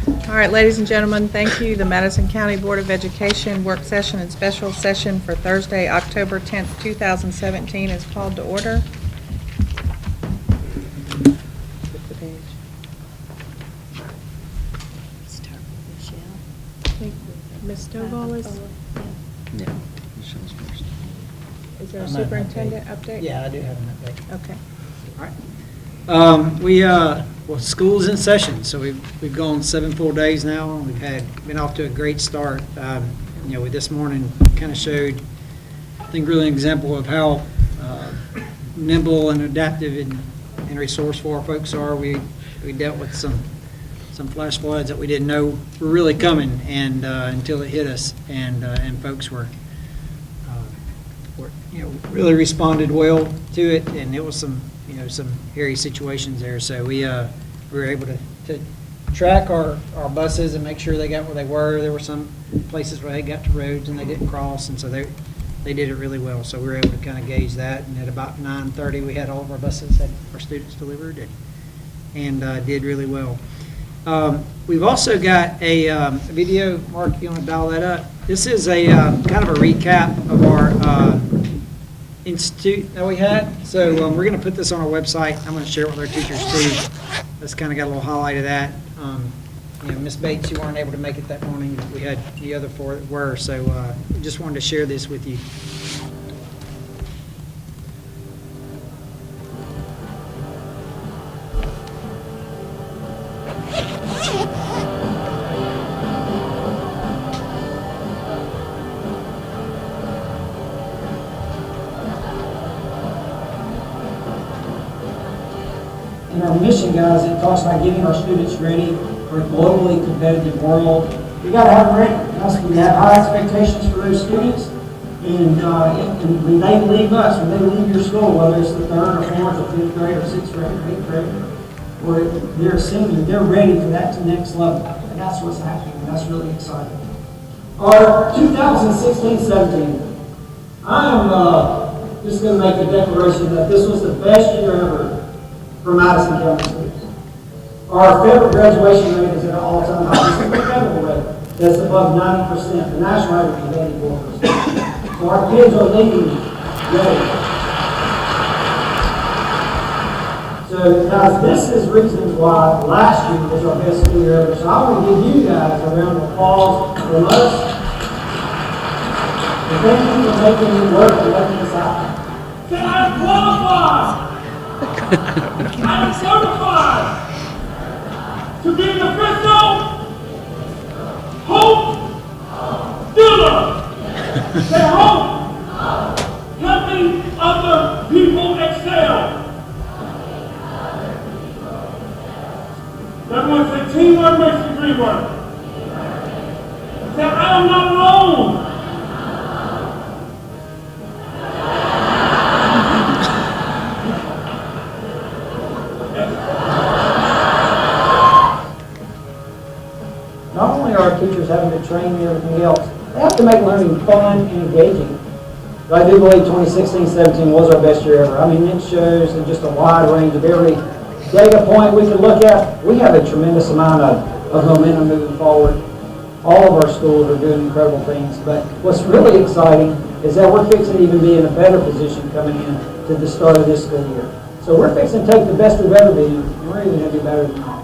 All right, ladies and gentlemen, thank you. The Madison County Board of Education work session and special session for Thursday, October 10th, 2017 is called to order. Flip the page. Start with Michelle. I think Ms. Stovall is Yeah, Michelle's first. there a I'm not an superintendent update? Yeah, I do have an update. Okay. All right. Well, school's in session, so we've gone 7 full days now. We've been off to a great start. We this morning kind of showed, I think, really an example of how nimble and adaptive and resourceful our folks are. We dealt with some flash floods that we didn't know were really coming, and until it hit us, and folks were really responded well to it, and it was some hairy situations there. So we were able to track our buses and make sure they got where they were. There were some places where they got to roads and they didn't cross, and so they did it really well. So we were able to kind of gauge that, and at about 9:30 we had all of our buses had our students delivered, and did really well. We've also got a video. Mark, you want to dial that up? This is a kind of a recap of our institute that we had. So we're going to put this on our website. I'm going to share it with our teachers too. That's kind of got a little highlight of that. Ms. Bates, you weren't able to make it that morning. We had the other four that were. So just wanted to share this with you. In our mission, guys, it talks about getting our students ready for a globally competitive world. We got to have them ready. Guys, we have high expectations for those students, and when they leave us, when they leave your school, whether it's the 3rd or 4th or 5th grade or 6th grade or 8th grade, or they're a senior, they're ready for that next level. And that's what's happening, and that's really exciting. Our 2016-17, I am just going to make a declaration that this was the best year ever for Madison County schools. Our federal graduation rate is at an all-time high. This is the federal rate that's above 90%. The national average is 84%. So our kids are leaving ready. So guys, this is reasons why last year was our best school year ever. So I want to give you guys a round of applause from us. And thank you for making it work and making this happen. Can I qualify? I am certified to be an official hope dealer. Say hope, helping other people excel. Everyone say teamwork makes the dream work. Say I am not alone. Not only are our teachers having to train and everything else, they have to make learning fun and engaging. But I do believe 2016-17 was our best year ever. I mean, it shows in just a wide range of every data point we can look at. We have a tremendous amount of momentum moving forward. All of our schools are doing incredible things. But what's really exciting is that we're fixing to even be in a better position coming in to the start of this school year. So we're fixing to take the best we've ever been, and we're even going to do better than that.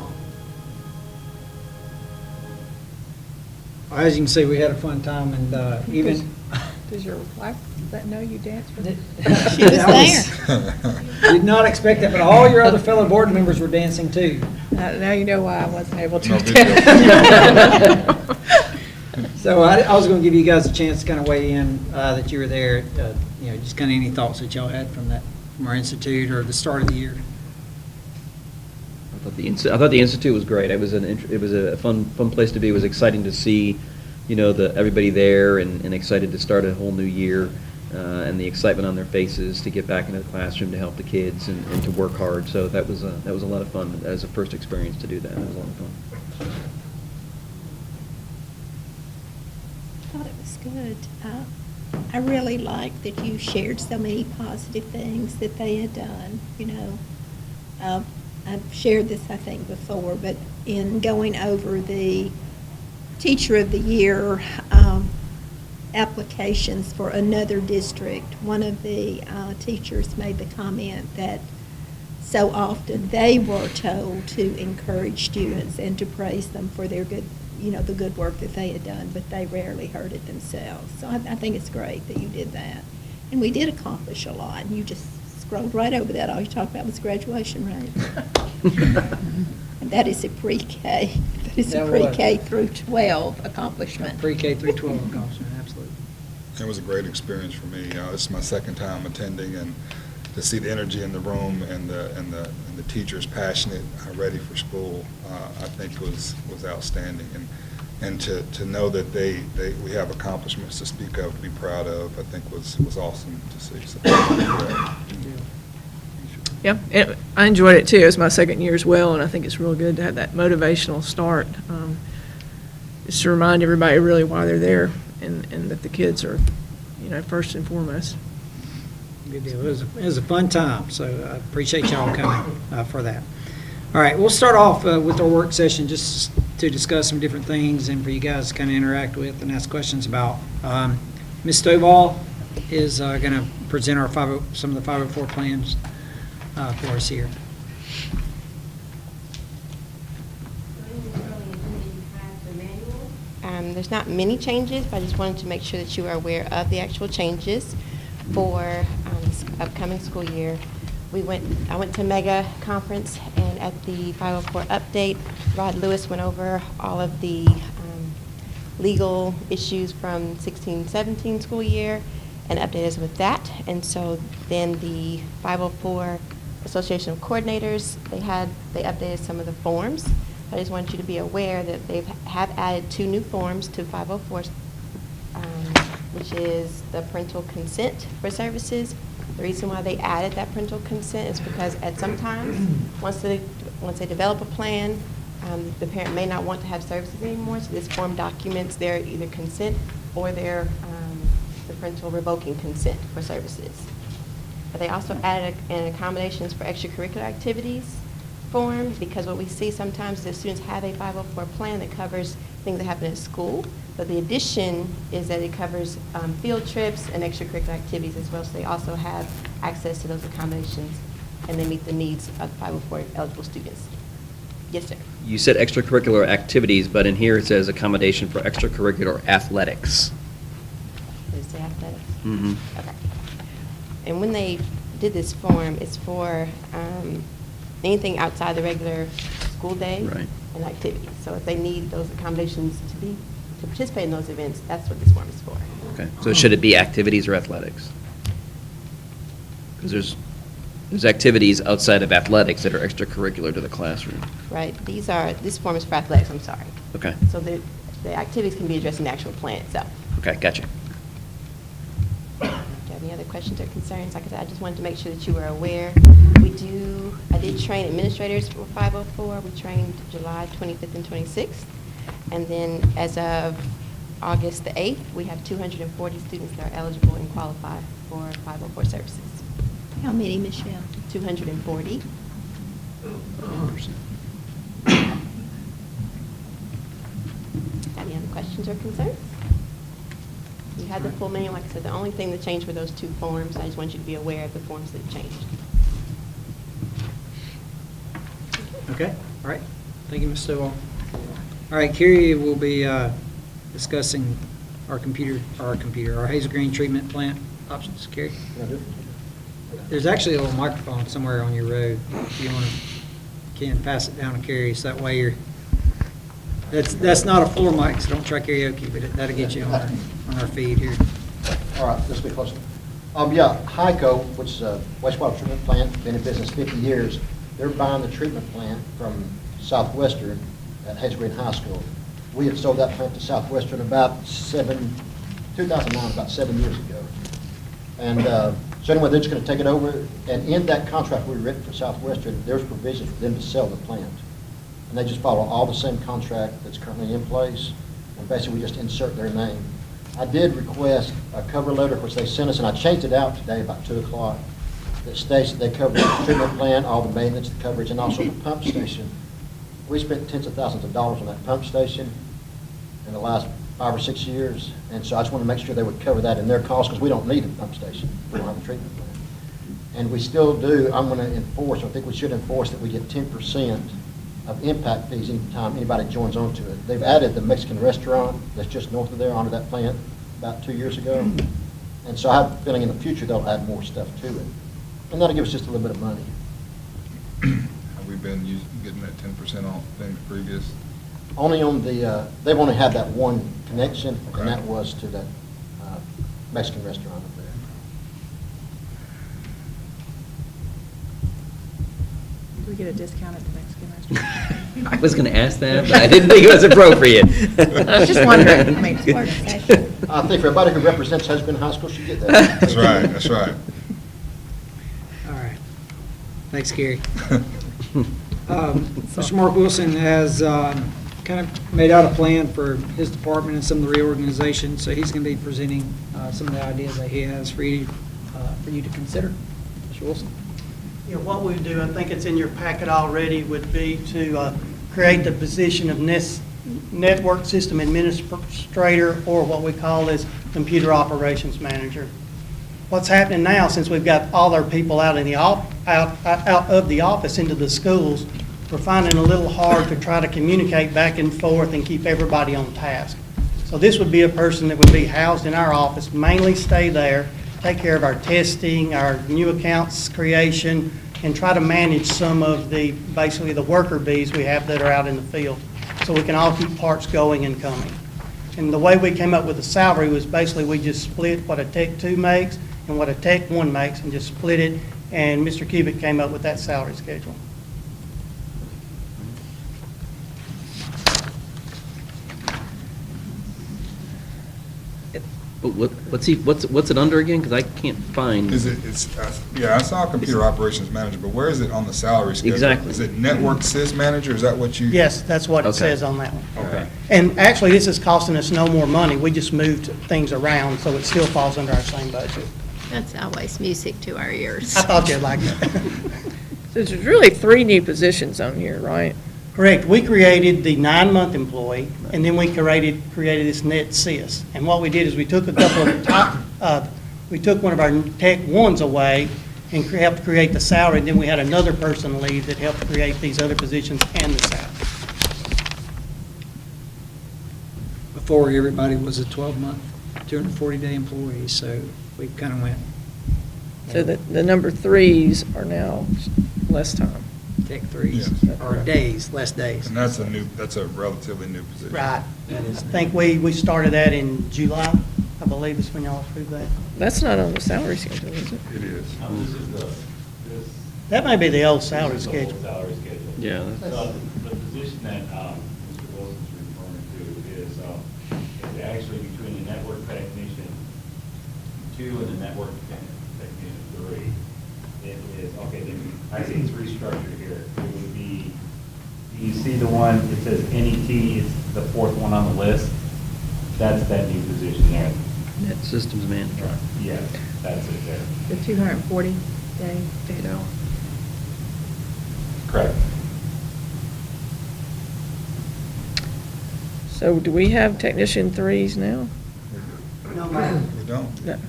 As you can see, we had a fun time, and even Does your wife know you dance with it? She was there. did not expect that, but all your other fellow board members were dancing too. Now you know why I wasn't able to No big attend. So I was going to give you guys a chance to kind of weigh in that you were there. Just kind of any thoughts that y'all had from our institute or the start of the year. I thought the institute was great. It was a fun place to be. It was exciting to see, everybody there and excited to start a whole new year, and the excitement on their faces to get back into the classroom to help the kids and to work hard. So that was a lot of fun as a first experience to do that. It was a lot of fun. I thought it was good. I really liked that you shared so many positive things that they had done, I've shared this, I think, before, but in going over the Teacher of the Year applications for another district, one of the teachers made the comment that so often they were told to encourage students and to praise them for their good, the good work that they had done, but they rarely heard it themselves. So I think it's great that you did that. And we did accomplish a lot, and you just scrolled right over that. All you talked about was graduation rate. And that is a pre-K. That is a That was. pre-K through 12 accomplishment. Pre-K through 12 accomplishment, absolutely. It was a great experience for me. It's my second time attending, and to see the energy in the room and the teachers passionate, ready for school, I think was outstanding. And to know that we have accomplishments to speak of, to be proud of, I think was awesome to see. So, yeah. Yeah, I enjoyed it too. It was my second year as well, and I think it's real good to have that motivational start. Just to remind everybody really why they're there and that the kids are, first and foremost. Good deal. It was a fun time, so I appreciate y'all coming for that. All right, we'll start off with our work session just to discuss some different things and for you guys to kind of interact with and ask questions about. Ms. Stovall is going to present our some of the 504 plans for us here. There's not many changes, but I just wanted to make sure that you are aware of the actual changes for this upcoming school year. I went to Mega Conference, and at the 504 update, Rod Lewis went over all of the legal issues from 16-17 school year and updated us with that. And so then the 504 Association of Coordinators, they updated some of the forms. I just want you to be aware that they have added 2 new forms to 504, which is the parental consent for services. The reason why they added that parental consent is because at some times, once they develop a plan, the parent may not want to have services anymore, so this form documents their either consent or their the parental revoking consent for services. But they also added an accommodations for extracurricular activities form, because what we see sometimes is that students have a 504 plan that covers things that happen at school, but the addition is that it covers field trips and extracurricular activities as well, so they also have access to those accommodations, and they meet the needs of 504 eligible students. Yes, sir. You said extracurricular activities, but in here it says accommodation for extracurricular athletics. Did it say athletics? Mm-hmm. Okay. And when they did this form, it's for anything outside the regular school day Right. and activities. So if they need those accommodations to participate in those events, that's what this form is for. Okay, so should it be activities or athletics? Because there's activities outside of athletics that are extracurricular to the classroom. Right? This form is for athletics, I'm sorry. Okay, So the activities can be addressed in the actual plan itself. okay, gotcha. Do you have any other questions or concerns? Like I said, I just wanted to make sure that you were aware. I did train administrators for 504. We trained July 25th and 26th. And then as of August the 8th, we have 240 students that are eligible and qualify for 504 services. How many, Michelle? 240. Any other questions or concerns? You had the full manual. Like I said, the only thing that changed were those 2 forms. I just want you to be aware of the forms that changed. Okay, all right. Thank you, Ms. Stovall. All right, Carrie will be discussing our Hazel Green treatment plant options. Carrie? There's actually a little microphone somewhere on your road. If you want to, can pass it down to Carrie, so that way that's not a floor mic, so don't try karaoke, but that'll get you on our feed here. All right, let's be closer. Yeah, HYCO, which is a wastewater treatment plant, been in business 50 years. They're buying the treatment plant from Southwestern at Hazel Green High School. We had sold that plant to Southwestern about 2009, about 7 years ago. And so anyway, they're just going to take it over. And in that contract we written for Southwestern, there's provisions for them to sell the plant. And they just follow all the same contract that's currently in place. And basically, we just insert their name. I did request a cover letter, which they sent us, and I changed it out today about 2 o'clock, that states that they cover the treatment plant, all the maintenance, the coverage, and also the pump station. we spent tens of thousands of dollars on that pump station in the last 5 or 6 years, and so I just want to make sure they would cover that in their cost, because we don't need a pump station. We don't have a treatment plant. And we still do, I'm going to enforce, I think we should enforce that we get 10% of impact fees anytime anybody joins onto it. They've added the Mexican restaurant that's just north of there onto that plant about 2 years ago. And so I have a feeling in the future they'll add more stuff to it. And that'll give us just a little bit of money. Have we been getting that 10% off things previous? Only on the, they've only had that one connection, Okay. and that was to that Mexican restaurant up there. Did we get a discount at the Mexican restaurant? I was going to ask that, but I didn't think it was appropriate. I was just wondering. I mean, it's work session. I think for everybody who represents Husband High School should get that. That's right, that's right. All right. Thanks, Gary. Mr. Mark Wilson has kind of made out a plan for his department and some of the reorganization, so he's going to be presenting some of the ideas that he has for you to consider. Mr. Wilson? Yeah, what we do, I think it's in your packet already, would be to create the position of Network System Administrator, or what we call as Computer Operations Manager. What's happening now, since we've got all our people out in the out of the office into the schools, we're finding it a little hard to try to communicate back and forth and keep everybody on task. So this would be a person that would be housed in our office, mainly stay there, take care of our testing, our new accounts creation, and try to manage some of basically the worker bees we have that are out in the field, so we can all keep parts going and coming. And the way we came up with the salary was basically we just split what a Tech 2 makes and what a Tech 1 makes and just split it, and Mr. Cubic came up with that salary schedule. But what's it under again? Because I can't find. Yeah, I saw computer operations manager, but where is it on the salary schedule? Exactly. Is it network sys manager? Is that what you? Yes, that's what it Okay. says on that one. Okay. And actually, this is costing us no more money. We just moved things around, so it still falls under our same budget. That's always music to our ears. I thought you'd like that. So there's really 3 new positions on here, right? Correct. We created the 9-month employee, and then we created this net sys. And what we did is we took a couple of we took one of our Tech 1s away and helped create the salary, and then we had another person leave that helped create these other positions and the salary. Before, everybody was a 12-month, 240-day employee, so we kind of went So the number 3s are now less time. Tech 3s, Yes. or days, less days. And that's a relatively new position. Right. I think we started that in July, I believe is when y'all approved that. That's not on the salary schedule, is it? It is. This is this. That may be the old salary This is the schedule. old salary schedule. Yeah. So the position that Mr. Wilson's referring to is actually between the network technician 2 and the network technician 3. It is, okay, I see it's restructured here. It would be, you see the one, it says NET, it's the 4th one on the list. That's that new position there. Net systems manager. Yeah, that's it there. The 240-day paid out. Correct. So do we have technician 3s now? No, ma'am. We don't. No. Okay.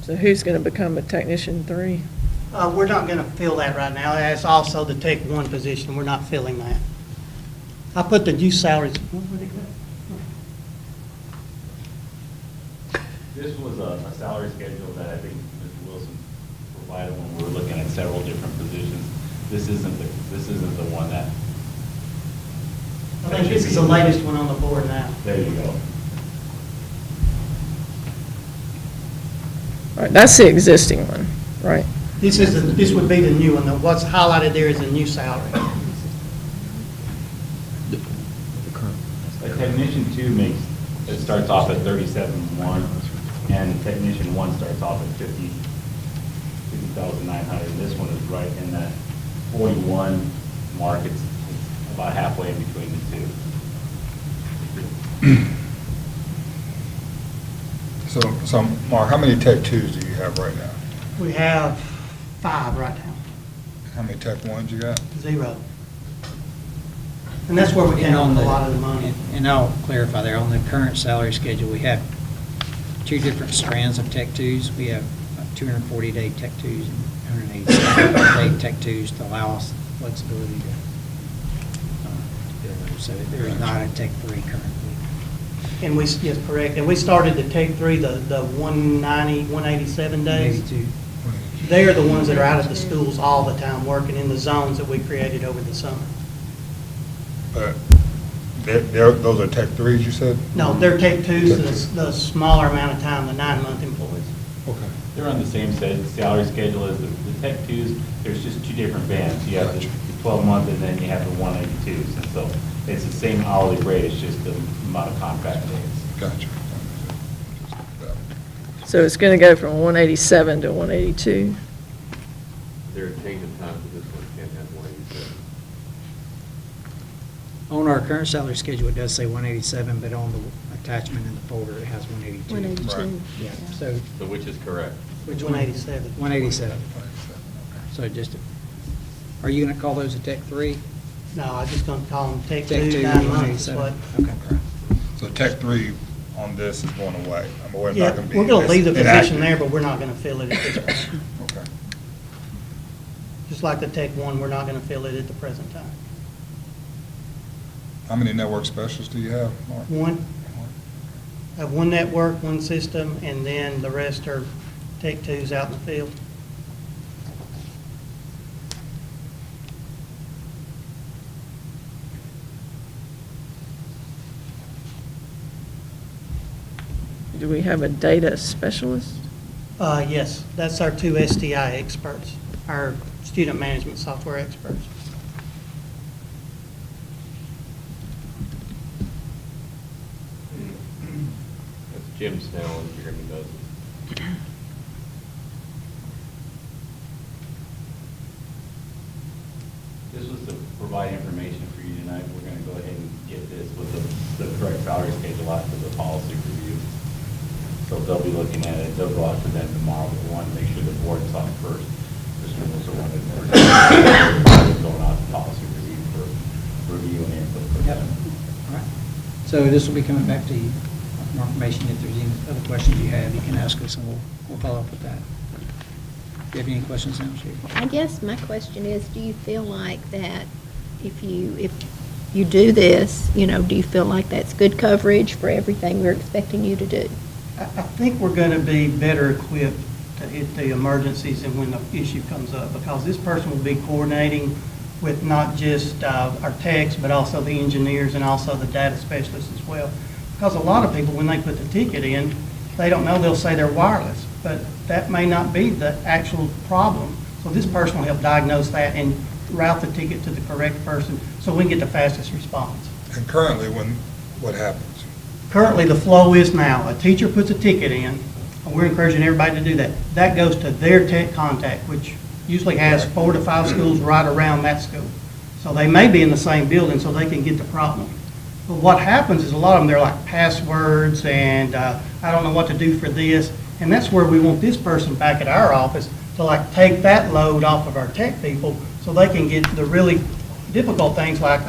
So who's going to become a technician 3? We're not going to fill that right now. That's also the Tech 1 position. We're not filling that. I put the new salaries. This was a salary schedule that I think Mr. Wilson provided when we were looking at several different positions. This isn't the one that. I think this is the latest one on the board now. There you go. All right, that's the existing one, right? This would be the new one. What's highlighted there is the new salary. A technician 2 it starts off at 37,100, and technician 1 starts off at 50,900. This one is right in that 41 mark. It's about halfway in between the two. So, Mark, how many Tech 2s do you have right now? We have 5 right now, How many Tech 1s you got? 0. And that's where we And came on on a the- lot of the money. And I'll clarify there, on the current salary schedule, we have 2 different strands of Tech 2s. We have 240-day Tech 2s and 187-day Tech 2s to allow us flexibility to bill those. So there is not a Tech 3 currently. And we, yes, correct, and we started the Tech 3, the 190, 187 days. 82. They're the ones that are out at the schools all the time, working in the zones that we created over the summer. But those are Tech 3s, you said? No, they're Tech 2s, the smaller amount of time, the 9-month employees. Okay. They're on the same salary schedule as the Tech 2s. There's just 2 different bands. You have the 12-month and then you have the 182s. And so it's the same hourly rate, it's just the amount of contract days. Gotcha. So it's going to go from 187 to 182. There are change of time for this one, can't have 187. On our current salary schedule, it does say 187, but on the attachment in the folder, it has 182. 182. Yeah, so So which is correct? Which 187. 187. So just, are you going to call those a Tech 3? No, I'm just going to call them Tech 2, Tech 2, 9 months. is 187? what- Okay. So Tech 3 on this is going away? I mean, we're Yeah, not going to be. we're going to leave the position inactive. there, but we're not going to fill it at this point. Okay. Just like the Tech 1, we're not going to fill it at the present time. How many network specialists do you have, Mark? One, I have 1 network, 1 system, and then the rest are Tech 2s out in the field. Do we have a data specialist? Yes, that's our 2 STI experts, our student management software experts. That's Jim Snell, and Jeremy does it. This was to provide information for you tonight. We're going to go ahead and get this with the correct salary schedule out to the policy review. So they'll be looking at it, they'll go out to them tomorrow, but we want to make sure the board saw it first. Mr. Wilson wanted to going out to policy review for review and input for Yep. them. All right. So this will be coming back to you, more information. If there's any other questions you have, you can ask us, and we'll follow up with that. Do you have any questions now, Chief? I guess my question is, do you feel like that if you do this, do you feel like that's good coverage for everything we're expecting you to do? I think we're going to be better equipped to hit the emergencies and when the issue comes up, because this person will be coordinating with not just our techs, but also the engineers and also the data specialists as well. Because a lot of people, when they put the ticket in, they don't know, they'll say they're wireless, but that may not be the actual problem. So this person will help diagnose that and route the ticket to the correct person so we can get the fastest response. And currently, what happens? Currently, the flow is now, a teacher puts a ticket in, and we're encouraging everybody to do that. That goes to their tech contact, which usually has 4 to 5 schools right around that school. So they may be in the same building, so they can get the problem. But what happens is a lot of them, they're like passwords, and I don't know what to do for this. And that's where we want this person back at our office to like take that load off of our tech people so they can get the really difficult things like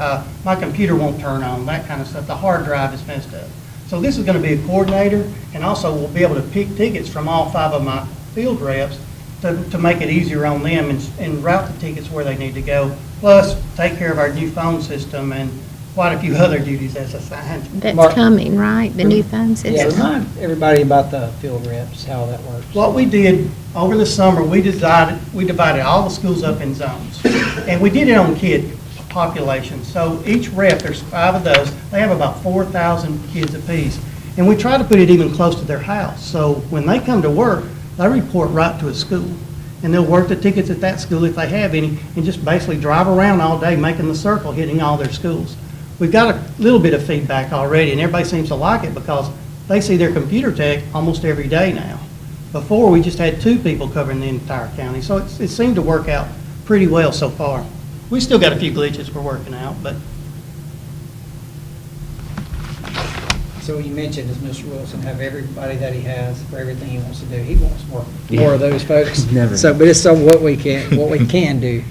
my computer won't turn on, that kind of stuff. The hard drive is messed up. So this is going to be a coordinator, and also we'll be able to pick tickets from all 5 of my field reps to make it easier on them and route the tickets where they need to go, plus take care of our new phone system and quite a few other duties that's assigned. That's Mark- coming, right? The new phone Yeah, system? remind everybody about the field reps, how that works. What we did over the summer, we divided all the schools up in zones. And we did it on kid population. So each rep, there's 5 of those, they have about 4,000 kids apiece. And we try to put it even close to their house. So when they come to work, they report right to a school. And they'll work the tickets at that school if they have any, and just basically drive around all day making the circle, hitting all their schools. We've got a little bit of feedback already, and everybody seems to like it because they see their computer tech almost every day now. Before, we just had 2 people covering the entire county, so it seemed to work out pretty well so far. We still got a few glitches we're working out, but So you mentioned, as Mr. Wilson, have everybody that he has for everything he wants to do. He wants more of those folks. Never. So, but it's what we can do.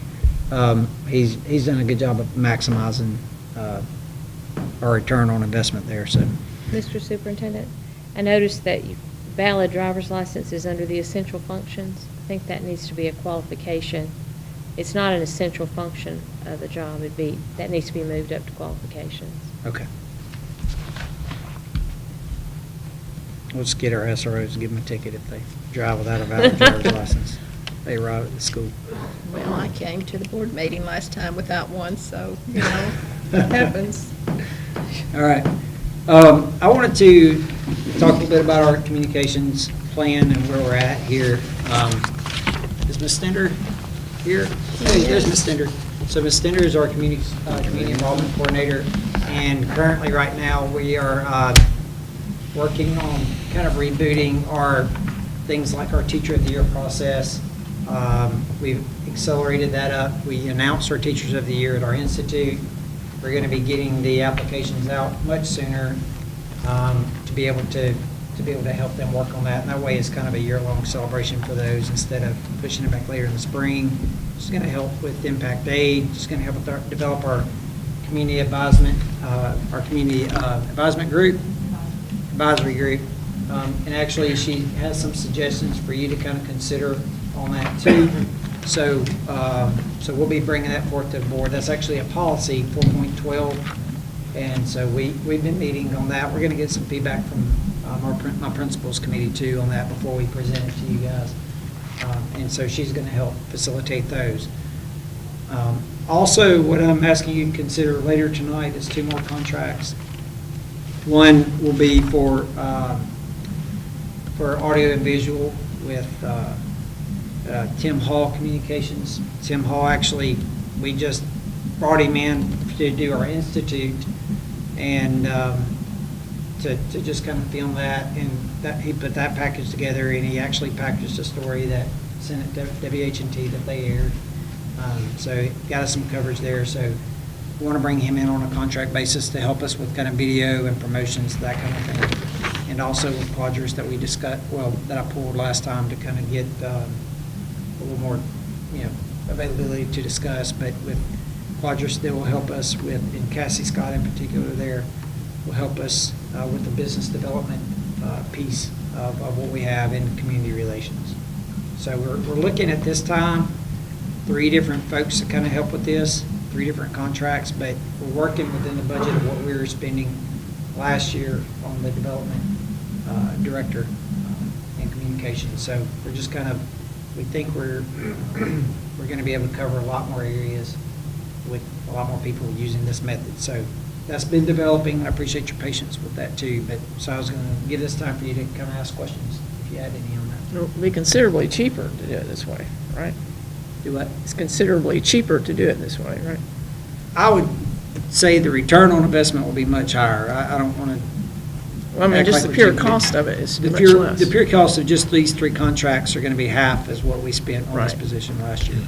He's done a good job of maximizing our return on investment there, so. Mr. Superintendent, I noticed that valid driver's license is under the essential functions. I think that needs to be a qualification. It's not an essential function of the job. That needs to be moved up to qualifications. Okay. We'll just get our SROs and give them a ticket if they drive without a valid driver's license. They arrive at the school. Well, I came to the board meeting last time without one, so, you know, it happens. All right. I wanted to talk a little bit about our communications plan and where we're at here. Is Ms. Stender here? Hey, there's Ms. Stender. So Ms. Stender is our community involvement coordinator, and currently, right now, we are working on kind of rebooting our things like our Teacher of the Year process. We've accelerated that up. We announced our Teachers of the Year at our institute. We're going to be getting the applications out much sooner to be able to help them work on that. And that way, it's kind of a year-long celebration for those instead of pushing it back later in the spring. It's going to help with Impact Aid. It's going to help develop our community advisement, advisory group. And actually, she has some suggestions for you to kind of consider on that too. So we'll be bringing that forth to the board. That's actually a policy, 4.12. And so we've been meeting on that. We're going to get some feedback from my principals committee too on that before we present it to you guys. And so she's going to help facilitate those. Also, what I'm asking you to consider later tonight is 2 more contracts. One will be for audio and visual with Tim Hall Communications. Tim Hall, actually, we just brought him in to do our institute and to just kind of film that, and that he put that package together, and he actually packaged a story that sent it to WH&T that they aired. So he got us some coverage there. So we want to bring him in on a contract basis to help us with kind of video and promotions, that kind of thing. And also with Quadras that we discussed, that I pulled last time to kind of get a little more, availability to discuss. But with Quadras, they will help us with, and Cassie Scott in particular there, will help us with the business development piece of what we have in community relations. So we're looking at this time 3 different folks to kind of help with this, 3 different contracts, but we're working within the budget of what we were spending last year on the development director in communications. So we're just kind of, we think we're going to be able to cover a lot more areas with a lot more people using this method. So that's been developing. I appreciate your patience with that too. But so I was going to give this time for you to kind of ask questions if you had any on that. It'll be considerably cheaper to do it this way, right? Do what? It's considerably cheaper to do it this way, right? I would say the return on investment will be much higher. I don't want to. Well, I mean, just the pure cost of it is much less. The pure cost of just these 3 contracts are going to be half as what we spent on this Right. position last year.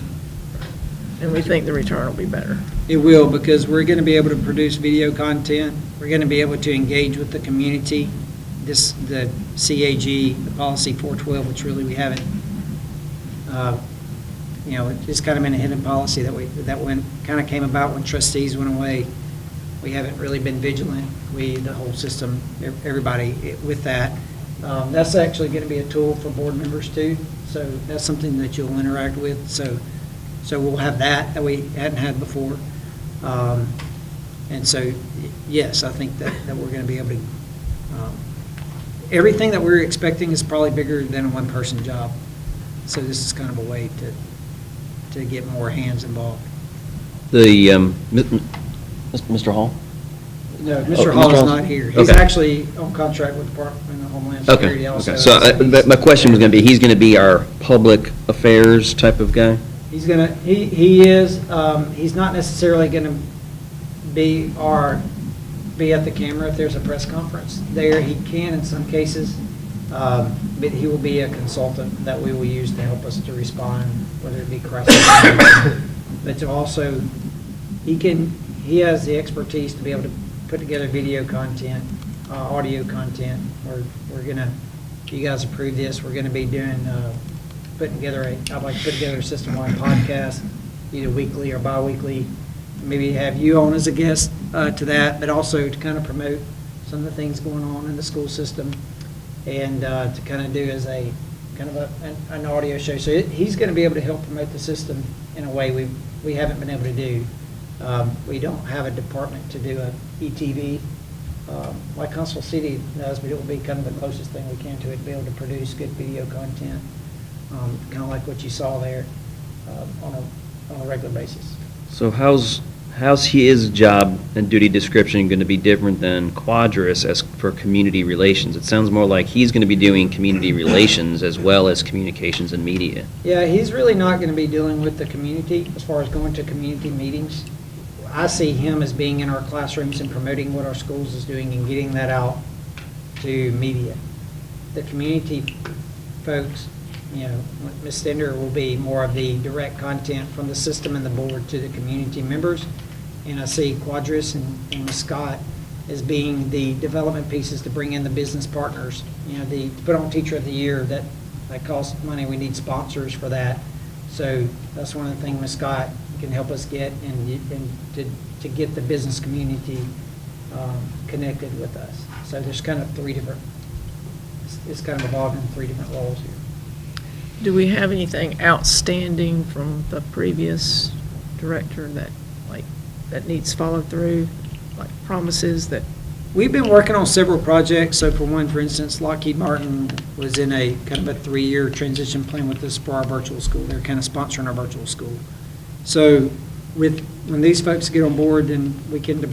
And we think the return will be better. It will, because we're going to be able to produce video content. We're going to be able to engage with the community. The CAG, the policy 412, which really we haven't, it's kind of been a hidden policy that kind of came about when trustees went away. We haven't really been vigilant. The whole system, everybody with that. That's actually going to be a tool for board members too. So that's something that you'll interact with. So we'll have that we hadn't had before. And so, yes, I think that we're going to be able to, everything that we're expecting is probably bigger than a one-person job. So this is kind of a way to get more hands involved. Mr. Hall? No, Oh, Mr. Hall is Hall's- not here. He's okay. actually on contract with the Department of Homeland Security also. Okay, so my question was going to be, he's going to be our public affairs type of guy? He's gonna, he is, he's not necessarily gonna be at the camera if there's a press conference there. He can in some cases, but he will be a consultant that we will use to help us to respond, whether it be crisis. But to also, he has the expertise to be able to put together video content audio content. We're gonna, if you guys approve this, we're gonna be doing, I'd like to put together a system-wide podcast, either weekly or bi-weekly. Maybe have you on as a guest to that, but also to kind of promote some of the things going on in the school system, and to kind of do as a kind of an audio show. So he's going to be able to help promote the system in a way we haven't been able to do. We don't have a department to do a ETV like Huntsville City does, but it will be kind of the closest thing we can to it, be able to produce good video content, kind of like what you saw there on a regular basis. So how's his job and duty description going to be different than Quadris as for community relations? It sounds more like he's going to be doing community relations as well as communications and media. Yeah, he's really not going to be dealing with the community as far as going to community meetings. I see him as being in our classrooms and promoting what our schools is doing and getting that out to media. The community folks, Ms. Stender will be more of the direct content from the system and the board to the community members. And I see Quadris and Ms. Scott as being the development pieces to bring in the business partners. To put on Teacher of the Year, that costs money. We need sponsors for that. So that's one of the things Ms. Scott can help us get, and to get the business community connected with us. So there's kind of it's kind of evolved in 3 different roles here. Do we have anything outstanding from the previous director that needs follow through, like promises that? We've been working on several projects. So for instance, Lockheed Martin was in a kind of a 3-year transition plan with us for our virtual school. They're kind of sponsoring our virtual school. So when these folks get on board, then we can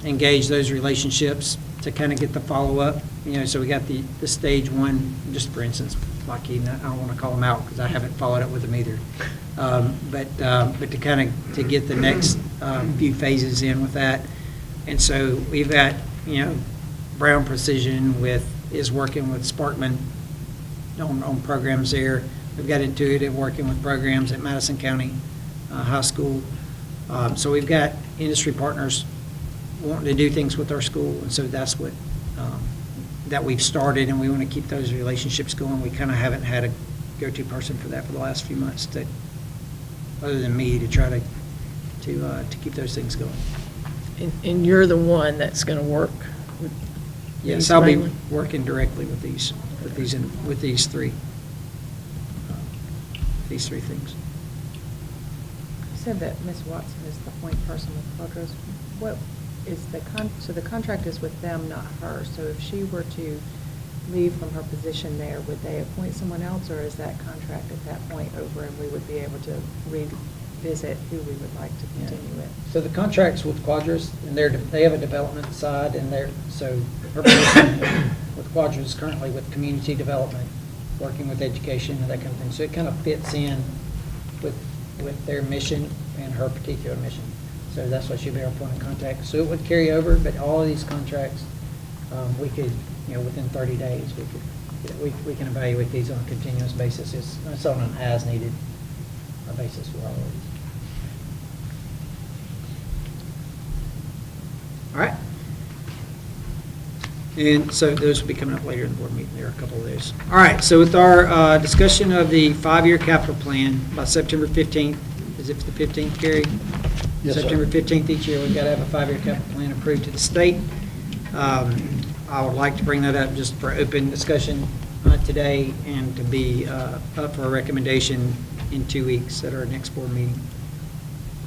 engage those relationships to kind of get the follow-up. So we got the stage 1, just for instance, Lockheed, I don't want to call them out because I haven't followed up with them either. But to get the next few phases in with that. And so we've got, Brown Precision is working with Sparkman on programs there. We've got Intuitive working with programs at Madison County High School. So we've got industry partners wanting to do things with our school, and so that's what that we've started, and we want to keep those relationships going. We kind of haven't had a go-to person for that for the last few months, other than me, to try to keep those things going. And you're the one that's going to work with Yes, these I'll be mainly? working directly with these three things. You said that Ms. Watson is the point person with Quadros. What is so the contract is with them, not her. So if she were to leave from her position there, would they appoint someone else, or is that contract at that point over and we would be able to revisit who we would like to continue with? So the contract's with Quadros, and they have a development side, and so her position with Quadros is currently with community development, working with education and that kind of thing. So it kind of fits in with their mission and her particular mission. So that's why she'll be our point of contact. So it would carry over, but all of these contracts, we could, within 30 days, we can evaluate these on a continuous basis. It's on an as-needed basis for all of these. All right. And so those will be coming up later in the board meeting. There are a couple of those. All right. So with our discussion of the 5-year capital plan by September 15th, is it the 15th, Gary? Yes, sir. September 15th each year, we've got to have a 5-year capital plan approved to the state. I would like to bring that up just for open discussion today, and to be up for a recommendation in 2 weeks at our next board meeting.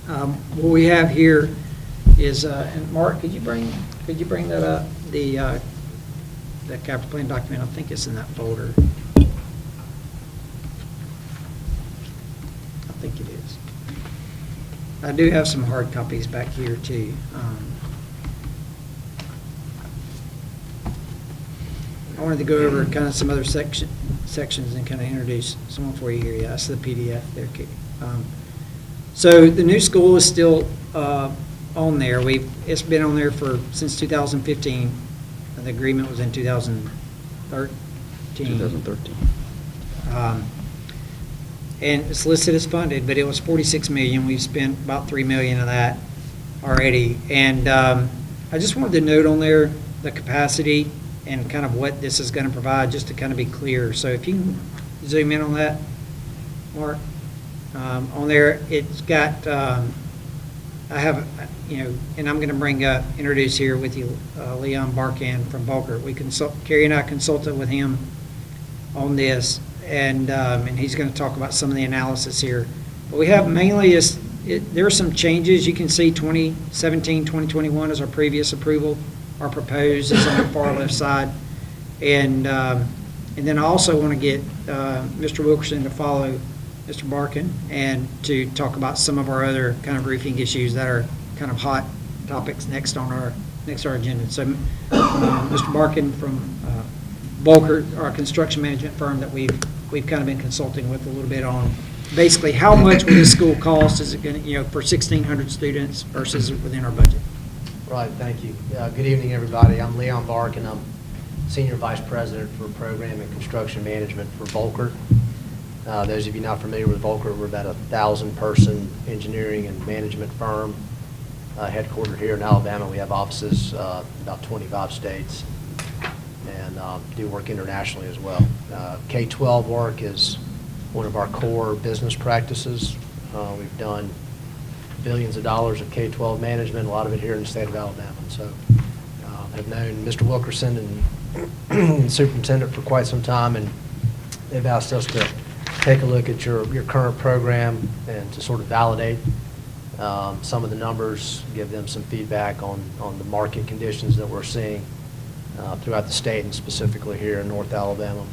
What we have here is, and Mark, could you bring that up? The capital plan document, I think it's in that folder. I think it is. I do have some hard copies back here too. I wanted to go over kind of some other sections and kind of introduce someone for you here. Yeah, that's the PDF there, Katie. So the new school is still on there. It's been on there since 2015. The agreement was in 2013. 2013. And it's listed as funded, but it was $46 million. We've spent about $3 million of that already. And I just wanted to note on there, the capacity and kind of what this is going to provide, just to kind of be clear. So if you can zoom in on that, Mark. On there, it's got, I have, and I'm going to introduce here with you Leon Barkan from Volker. Carrie and I consulted with him on this, and he's going to talk about some of the analysis here. But we have mainly there are some changes. You can see 2017, 2021 is our previous approval. Our proposed is on the far left side. And then I also want to get Mr. Wilkerson to follow Mr. Barkin and to talk about some of our other kind of roofing issues that are kind of hot topics next on our agenda. So Mr. Barkin from Volker, our construction management firm that we've kind of been consulting with a little bit on basically how much will this school cost? Is it going to, for 1,600 students versus within our budget? Right, thank you. Good evening, everybody. I'm Leon Barkin. I'm Senior Vice President for Program and Construction Management for Volker. Those of you not familiar with Volker, we're about a 1,000-person engineering and management firm headquartered here in Alabama. We have offices about 25 states and do work internationally as well. K-12 work is one of our core business practices. We've done billions of dollars of K-12 management, a lot of it here in the state of Alabama. So I've known Mr. Wilkerson and Superintendent for quite some time, and they've asked us to take a look at your current program and to sort of validate some of the numbers, give them some feedback on the market conditions that we're seeing throughout the state and specifically here in North Alabama.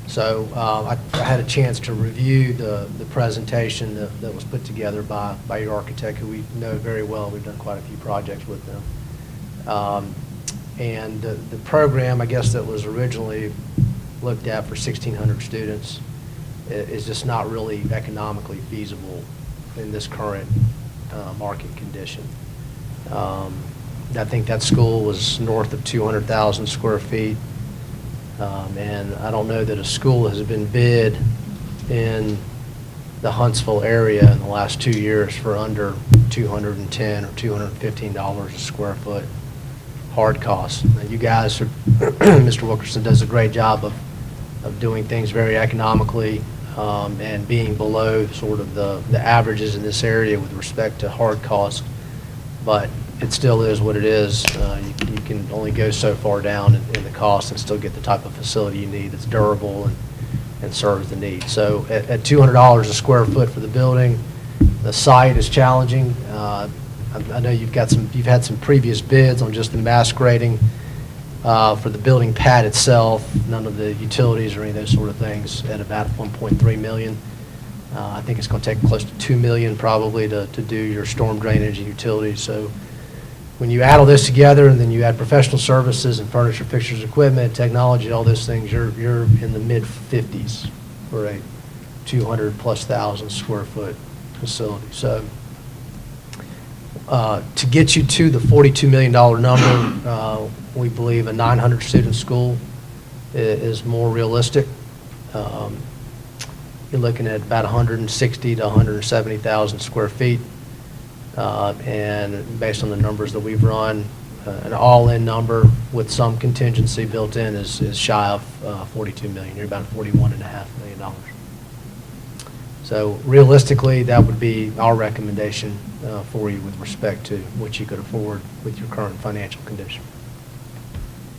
So I had a chance to review the presentation that was put together by your architect, who we know very well. We've done quite a few projects with them. And the program, I guess, that was originally looked at for 1,600 students is just not really economically feasible in this current market condition. I think that school was north of 200,000 square feet. And I don't know that a school has been bid in the Huntsville area in the last 2 years for under $210 or $215 a square foot hard cost. Now, you guys, Mr. Wilkerson does a great job of doing things very economically and being below sort of the averages in this area with respect to hard cost. But it still is what it is. You can only go so far down in the cost and still get the type of facility you need that's durable and serves the need. So at $200 a square foot for the building, the site is challenging. I know you've had some previous bids on just the mass grading for the building pad itself, none of the utilities or any of those sort of things, at about $1.3 million. I think it's going to take close to $2 million probably to do your storm drainage and utilities. So when you add all this together and then you add professional services and furniture, fixtures, equipment, technology, all those things, you're in the mid-50s for a 200,000+ square foot facility. So to get you to the $42 million number, we believe a 900 student school is more realistic. You're looking at about 160 to 170,000 square feet. And based on the numbers that we've run, an all-in number with some contingency built in is shy of $42 million. You're about $41.5 million. So realistically, that would be our recommendation for you with respect to what you could afford with your current financial condition.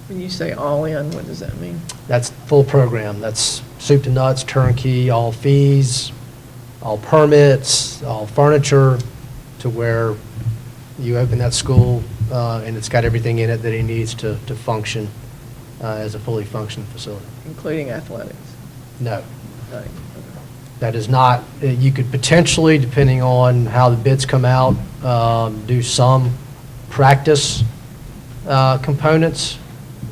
When you say all in, what does that mean? That's full program. That's soup to nuts, turnkey, all fees, all permits, all furniture, to where you open that school and it's got everything in it that it needs to function as a fully functioning facility. Including athletics? No. Nothing. That is not, you could potentially, depending on how the bids come out, do some practice components,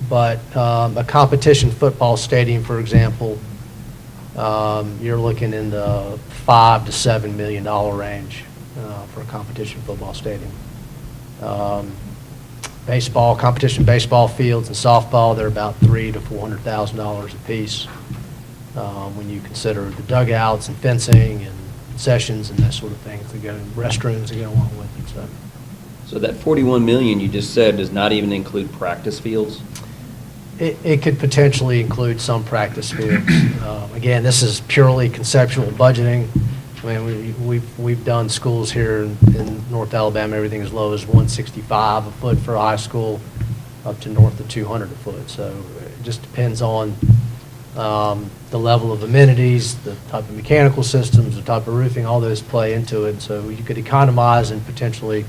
but a competition football stadium, for example, you're looking in the $5 to $7 million range for a competition football stadium. Baseball, competition baseball fields and softball, they're about $300,000 to $400,000 a piece. When you consider the dugouts and fencing and concessions and that sort of thing, restrooms that go along with it. So that 41 million you just said does not even include practice fields? It could potentially include some practice fields. Again, this is purely conceptual budgeting. I mean, we've done schools here in North Alabama, everything as low as 165 a foot for a high school, up to north of 200 a foot. So it just depends on the level of amenities, the type of mechanical systems, the type of roofing, all those play into it. So you could economize and potentially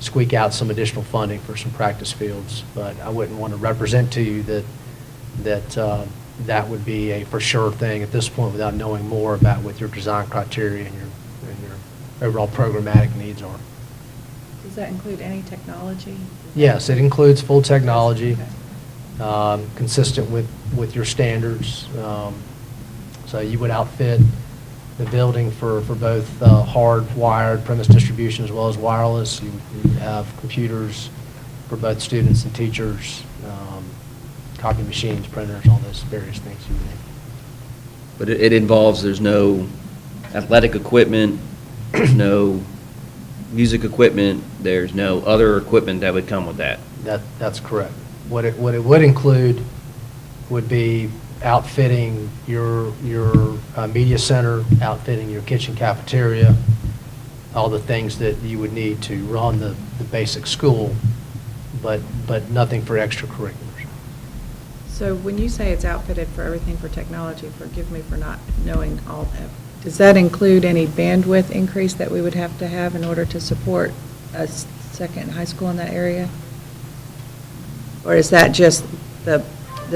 squeak out some additional funding for some practice fields. But I wouldn't want to represent to you that would be a for sure thing at this point without knowing more about what your design criteria and your overall programmatic needs are. Does that include any technology? Yes, it includes full technology, Okay. consistent with your standards. So you would outfit the building for both hard-wired premise distribution as well as wireless. You would have computers for both students and teachers, copy machines, printers, all those various things you would need. But it involves, there's no athletic equipment, there's no music equipment, there's no other equipment that would come with that. That's correct. What it would include would be outfitting your media center, outfitting your kitchen cafeteria, all the things that you would need to run the basic school, but nothing for extracurriculars. So when you say it's outfitted for everything for technology, forgive me for not knowing all that. Does that include any bandwidth increase that we would have to have in order to support a second high school in that area? Or is that just the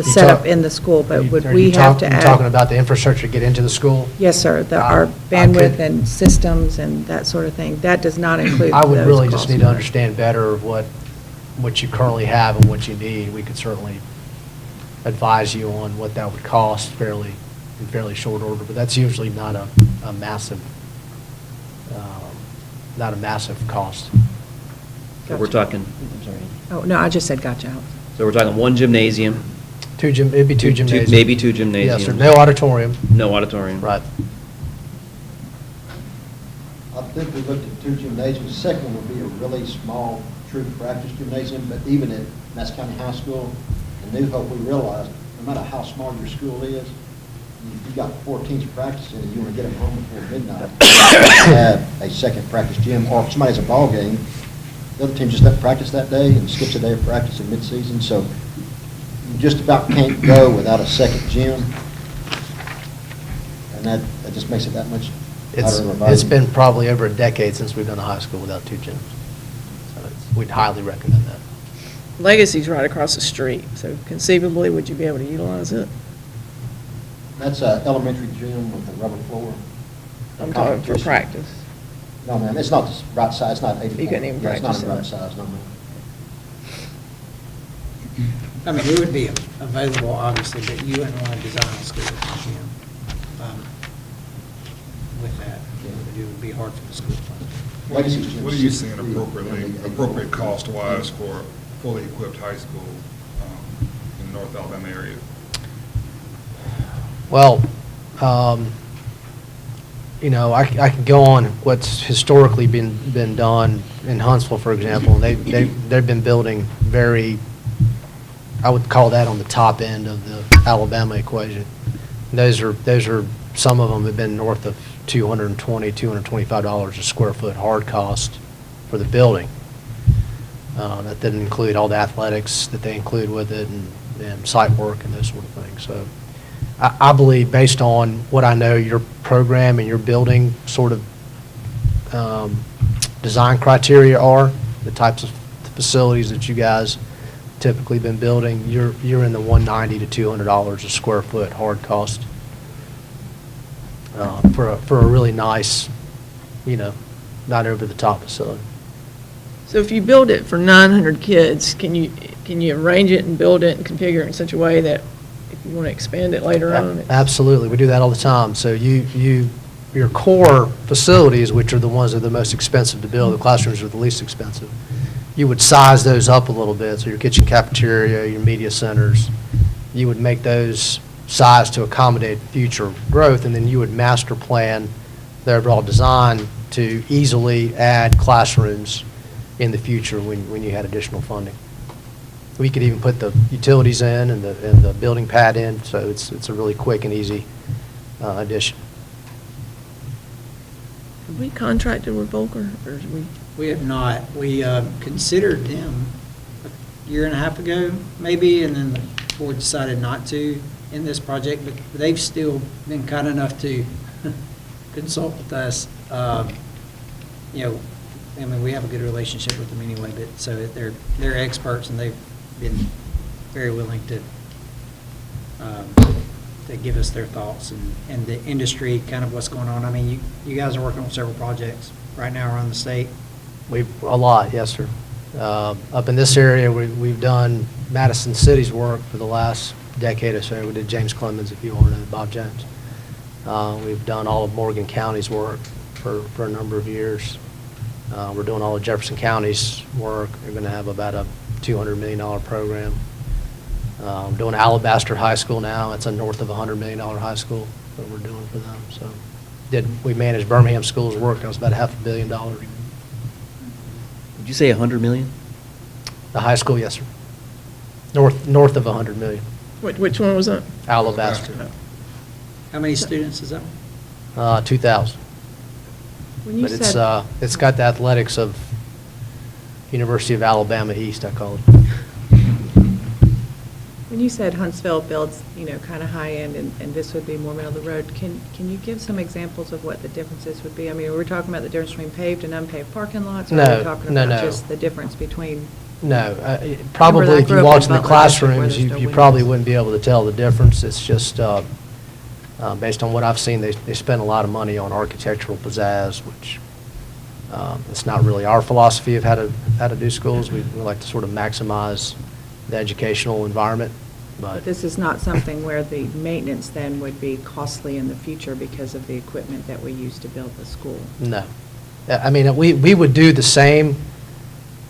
setup in the school, but would we have to add? You're talking about the infrastructure to get into the school? Yes, sir, our bandwidth and systems and that sort of thing, that does not include those I would really just costs. need to understand better what you currently have and what you need. We could certainly advise you on what that would cost in fairly short order, but that's usually not a massive cost. So we're talking, I'm sorry. Oh, no, I just said gotcha. So we're talking one gymnasium. It'd be two gymnasiums. Maybe two gymnasiums. Yes, sir. No auditorium. No auditorium. Right. I think we looked at two gymnasiums. The second one would be a really small, true practice gymnasium, but even at Madison County High School, in New Hope, we realized no matter how small your school is, you've got 4 teams practicing and you want to get them home before midnight, have a second practice gym, or if somebody has a ball game, the other team just doesn't practice that day and skips a day of practice in midseason, so you just about can't go without a second gym, and that just makes it that much harder to It's been probably over a decade since we've done a high school without 2 gyms. So we'd highly recommend that. Legacy's right across the street, so conceivably, would you be able to utilize it? That's an elementary gym with a rubber floor. I'm talking for practice. No, ma'am, it's not the right size, it's not 80. You couldn't even Yeah, practice it's in not the right it. size, no, ma'am. I mean, it would be available, obviously, but you wouldn't want to design a school with that. It would be hard for the school fund. What are you seeing appropriate cost-wise for a fully equipped high school in the North Alabama area? Well, I can go on what's historically been done in Huntsville, for example, and they've been building I would call that on the top end of the Alabama equation. Those are some of them have been north of $220, $225 a square foot hard cost for the building. That didn't include all the athletics that they include with it and site work and those sort of things. So I believe, based on what I know your program and your building sort of design criteria are, the types of facilities that you guys typically been building, you're in the $190 to $200 a square foot hard cost for a really nice, not over the top facility. So if you build it for 900 kids, can you arrange it and build it and configure it in such a way that if you want to expand it later on? Absolutely, we do that all the time. So your core facilities, which are the ones that are the most expensive to build, the classrooms are the least expensive, you would size those up a little bit. So your kitchen cafeteria, your media centers, you would make those sized to accommodate future growth, and then you would master plan the overall design to easily add classrooms in the future when you had additional funding. We could even put the utilities in and the building pad in, so it's a really quick and easy addition. Have we contracted with Volker, or is we? We have not. We considered them a year and a half ago, maybe, and then the board decided not to in this project, but they've still been kind enough to consult with us. You know, I mean, we have a good relationship with them anyway, but so they're experts, and they've been very willing to give us their thoughts and the industry, kind of what's going on. I mean, you guys are working on several projects right now around the state. A lot, yes, sir. Up in this area, we've done Madison City's work for the last decade or so. We did James Clemens, if you all know Bob Jones. We've done all of Morgan County's work for a number of years. We're doing all of Jefferson County's work. We're going to have about a $200 million program. We're doing Alabaster High School now. It's a north of $100 million high school that we're doing for them. So we managed Birmingham School's work. That was about $500 million. Did you say 100 million? The high school, yes, sir. North of 100 million. Which one was that? Alabaster. How many students is that? 2,000. When you But said, it's got the athletics of University of Alabama East, I call it. when you said Huntsville builds, kind of high end, and this would be more middle of the road, can you give some examples of what the differences would be? I mean, are we talking about the difference between paved and unpaved parking lots? Or are we talking about just the difference between? No, probably if you walked in the classrooms, you windows. probably wouldn't be able to tell the difference. It's just, based on what I've seen, they spend a lot of money on architectural pizzazz, which it's not really our philosophy of how to do schools. We like to sort of maximize the educational environment. But this is not something where the maintenance then would be costly in the future because of the equipment that we use to build the school? No. I mean, we would do the same.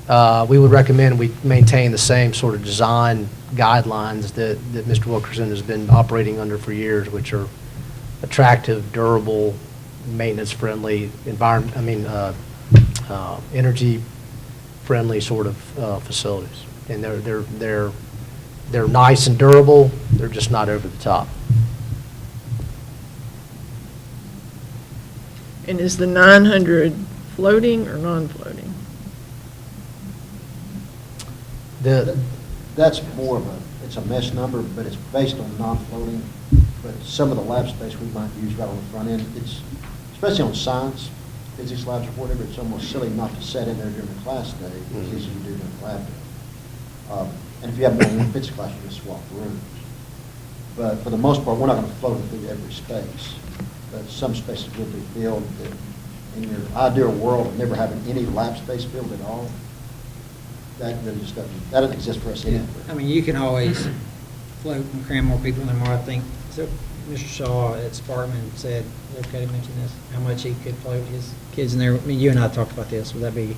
We would recommend we maintain the same sort of design guidelines that Mr. Wilkerson has been operating under for years, which are attractive, durable, maintenance-friendly, energy-friendly sort of facilities. And they're nice and durable. They're just not over the top. And is the 900 floating or non-floating? That's more of it's a mesh number, but it's based on non-floating. But some of the lab space we might use right on the front end, it's, especially on science, physics labs or whatever, it's almost silly not to set in there during the class day, as easy as you do during the lab day. And if you have more than one physics class, you just swap rooms. But for the most part, we're not going to float it through every space. But some spaces will be filled. That in your ideal world of never having any lab space filled at all, that really just doesn't exist for us anywhere. I mean, you can always float and cram more people in there more, I think. So Mr. Shaw at Sparkman said, okay to mention this, how much he could float his kids in there. I mean, you and I talked about this. Would that be?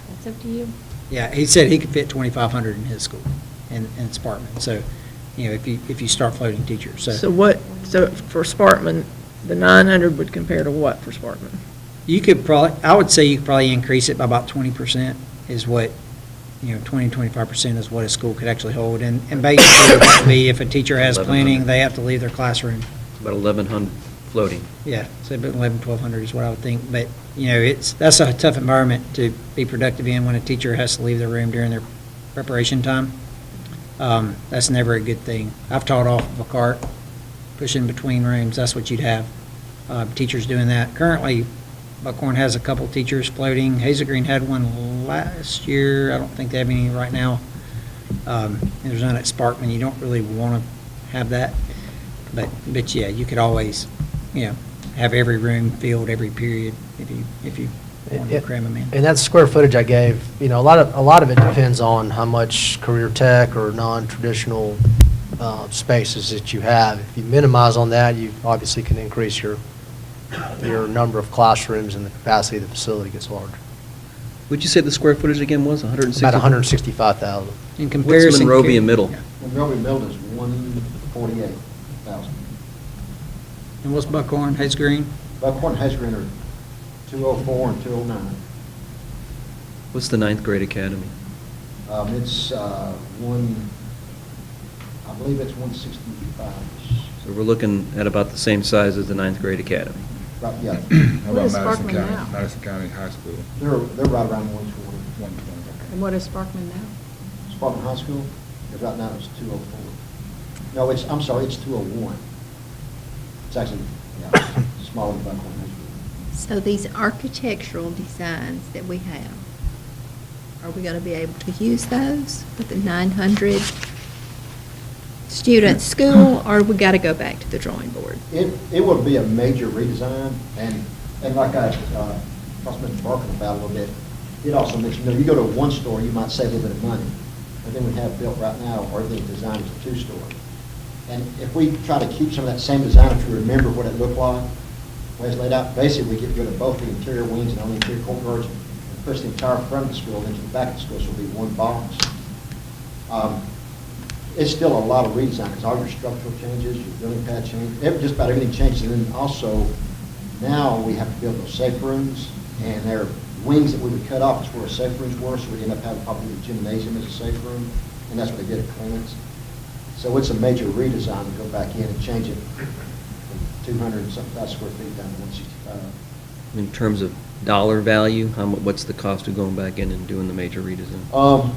That's up to you. Yeah, he said he could fit 2,500 in his school in Sparkman. So, if you start floating teachers. So for Sparkman, the 900 would compare to what for Sparkman? I would say you could probably increase it by about 20% is what, 20, 25% is what a school could actually hold. And basically, it would be if a teacher has planning, they have to leave their classroom. About 1,100 floating. Yeah, so about 1,100 is what I would think. But, that's a tough environment to be productive in when a teacher has to leave their room during their preparation time. That's never a good thing. I've taught off of a cart, pushing between rooms. That's what you'd have, teachers doing that. Currently, Buckhorn has a couple teachers floating. Hazel Green had one last year. I don't think they have any right now. There's none at Sparkman. You don't really want to have that. But yeah, you could always, have every room filled every period if you want to cram them in. And that square footage I gave, a lot of it depends on how much career tech or non-traditional spaces that you have. If you minimize on that, you obviously can increase your number of classrooms and the capacity of the facility gets larger. Would you say the square footage again was 160? About 165,000. In comparison, What's Monrovia Middle? Monrovia Middle is 148,000. And what's Buckhorn, Hazel Green? Buckhorn and Hazel Green are 204 and 209. What's the ninth grade academy? It's I believe it's 165. So we're looking at about the same size as the ninth grade academy. Right, yeah. How What about is Madison Sparkman County, now? Madison County High School? They're right around 120. 120. And what is Sparkman now? Spartan High School, because right now it's 204. No, I'm sorry, it's 201. It's actually, yeah, smaller than Buckhorn High School. So these architectural designs that we have, are we going to be able to use those with the 900 student school, or we got to go back to the drawing board? It will be a major redesign, and like I talked to Mr. Barker about a little bit, it also mentioned, you go to one store, you might save a little bit of money, but then we have built right now, or everything designed as a two-store. And if we try to keep some of that same design, if you remember what it looked like, the way it's laid out, basically we get rid of both the interior wings and all the interior courtyards and push the entire front of the school into the back of the school, so it'll be one box. It's still a lot of redesign, because all your structural changes, your building pad changes, just about everything changes. And then also, now we have to build those safe rooms, and there are wings that we would cut off is where safe rooms were, so we end up having probably the gymnasium as a safe room, and that's what they did at Clements. So it's a major redesign to go back in and change it from 200 and something thousand square feet down to 165. In terms of dollar value, what's the cost of going back in and doing the major redesign?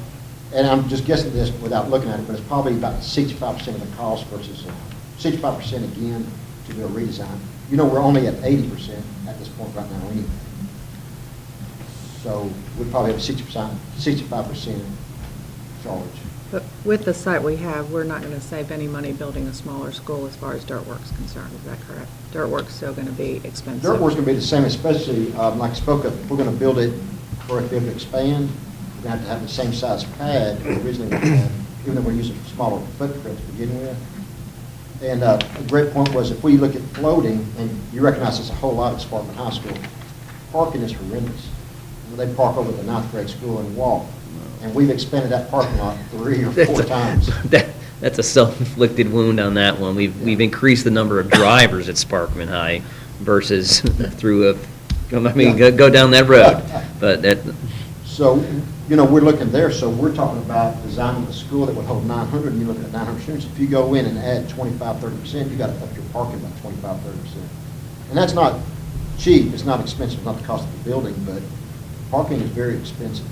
And I'm just guessing this without looking at it, but it's probably about 65% of the cost versus 65% again to do a redesign. We're only at 80% at this point right now anyway. So we'd probably have a 65% charge. But with the site we have, we're not going to save any money building a smaller school as far as dirt work's concerned. Is that correct? Dirt work's still going to be expensive. Dirt work's going to be the same, especially like I spoke of, if we're going to build it for it to be able to expand, we're going to have the same size pad we originally had, even though we're using a smaller footprint to begin with. And a great point was, if we look at floating, and you recognize this a whole lot at Sparkman High School, parking is horrendous. They park over the ninth grade school and walk. And we've expanded that parking lot 3 or 4 times. That's a self-inflicted wound on that one. We've increased the number of drivers at Sparkman High versus through go down that road. But that. So, we're looking there, so we're talking about designing a school that would hold 900, and you're looking at 900 students. If you go in and add 25-30%, you got to up your parking by 25-30%. And that's not cheap, it's not expensive, it's not the cost of the building, but parking is very expensive.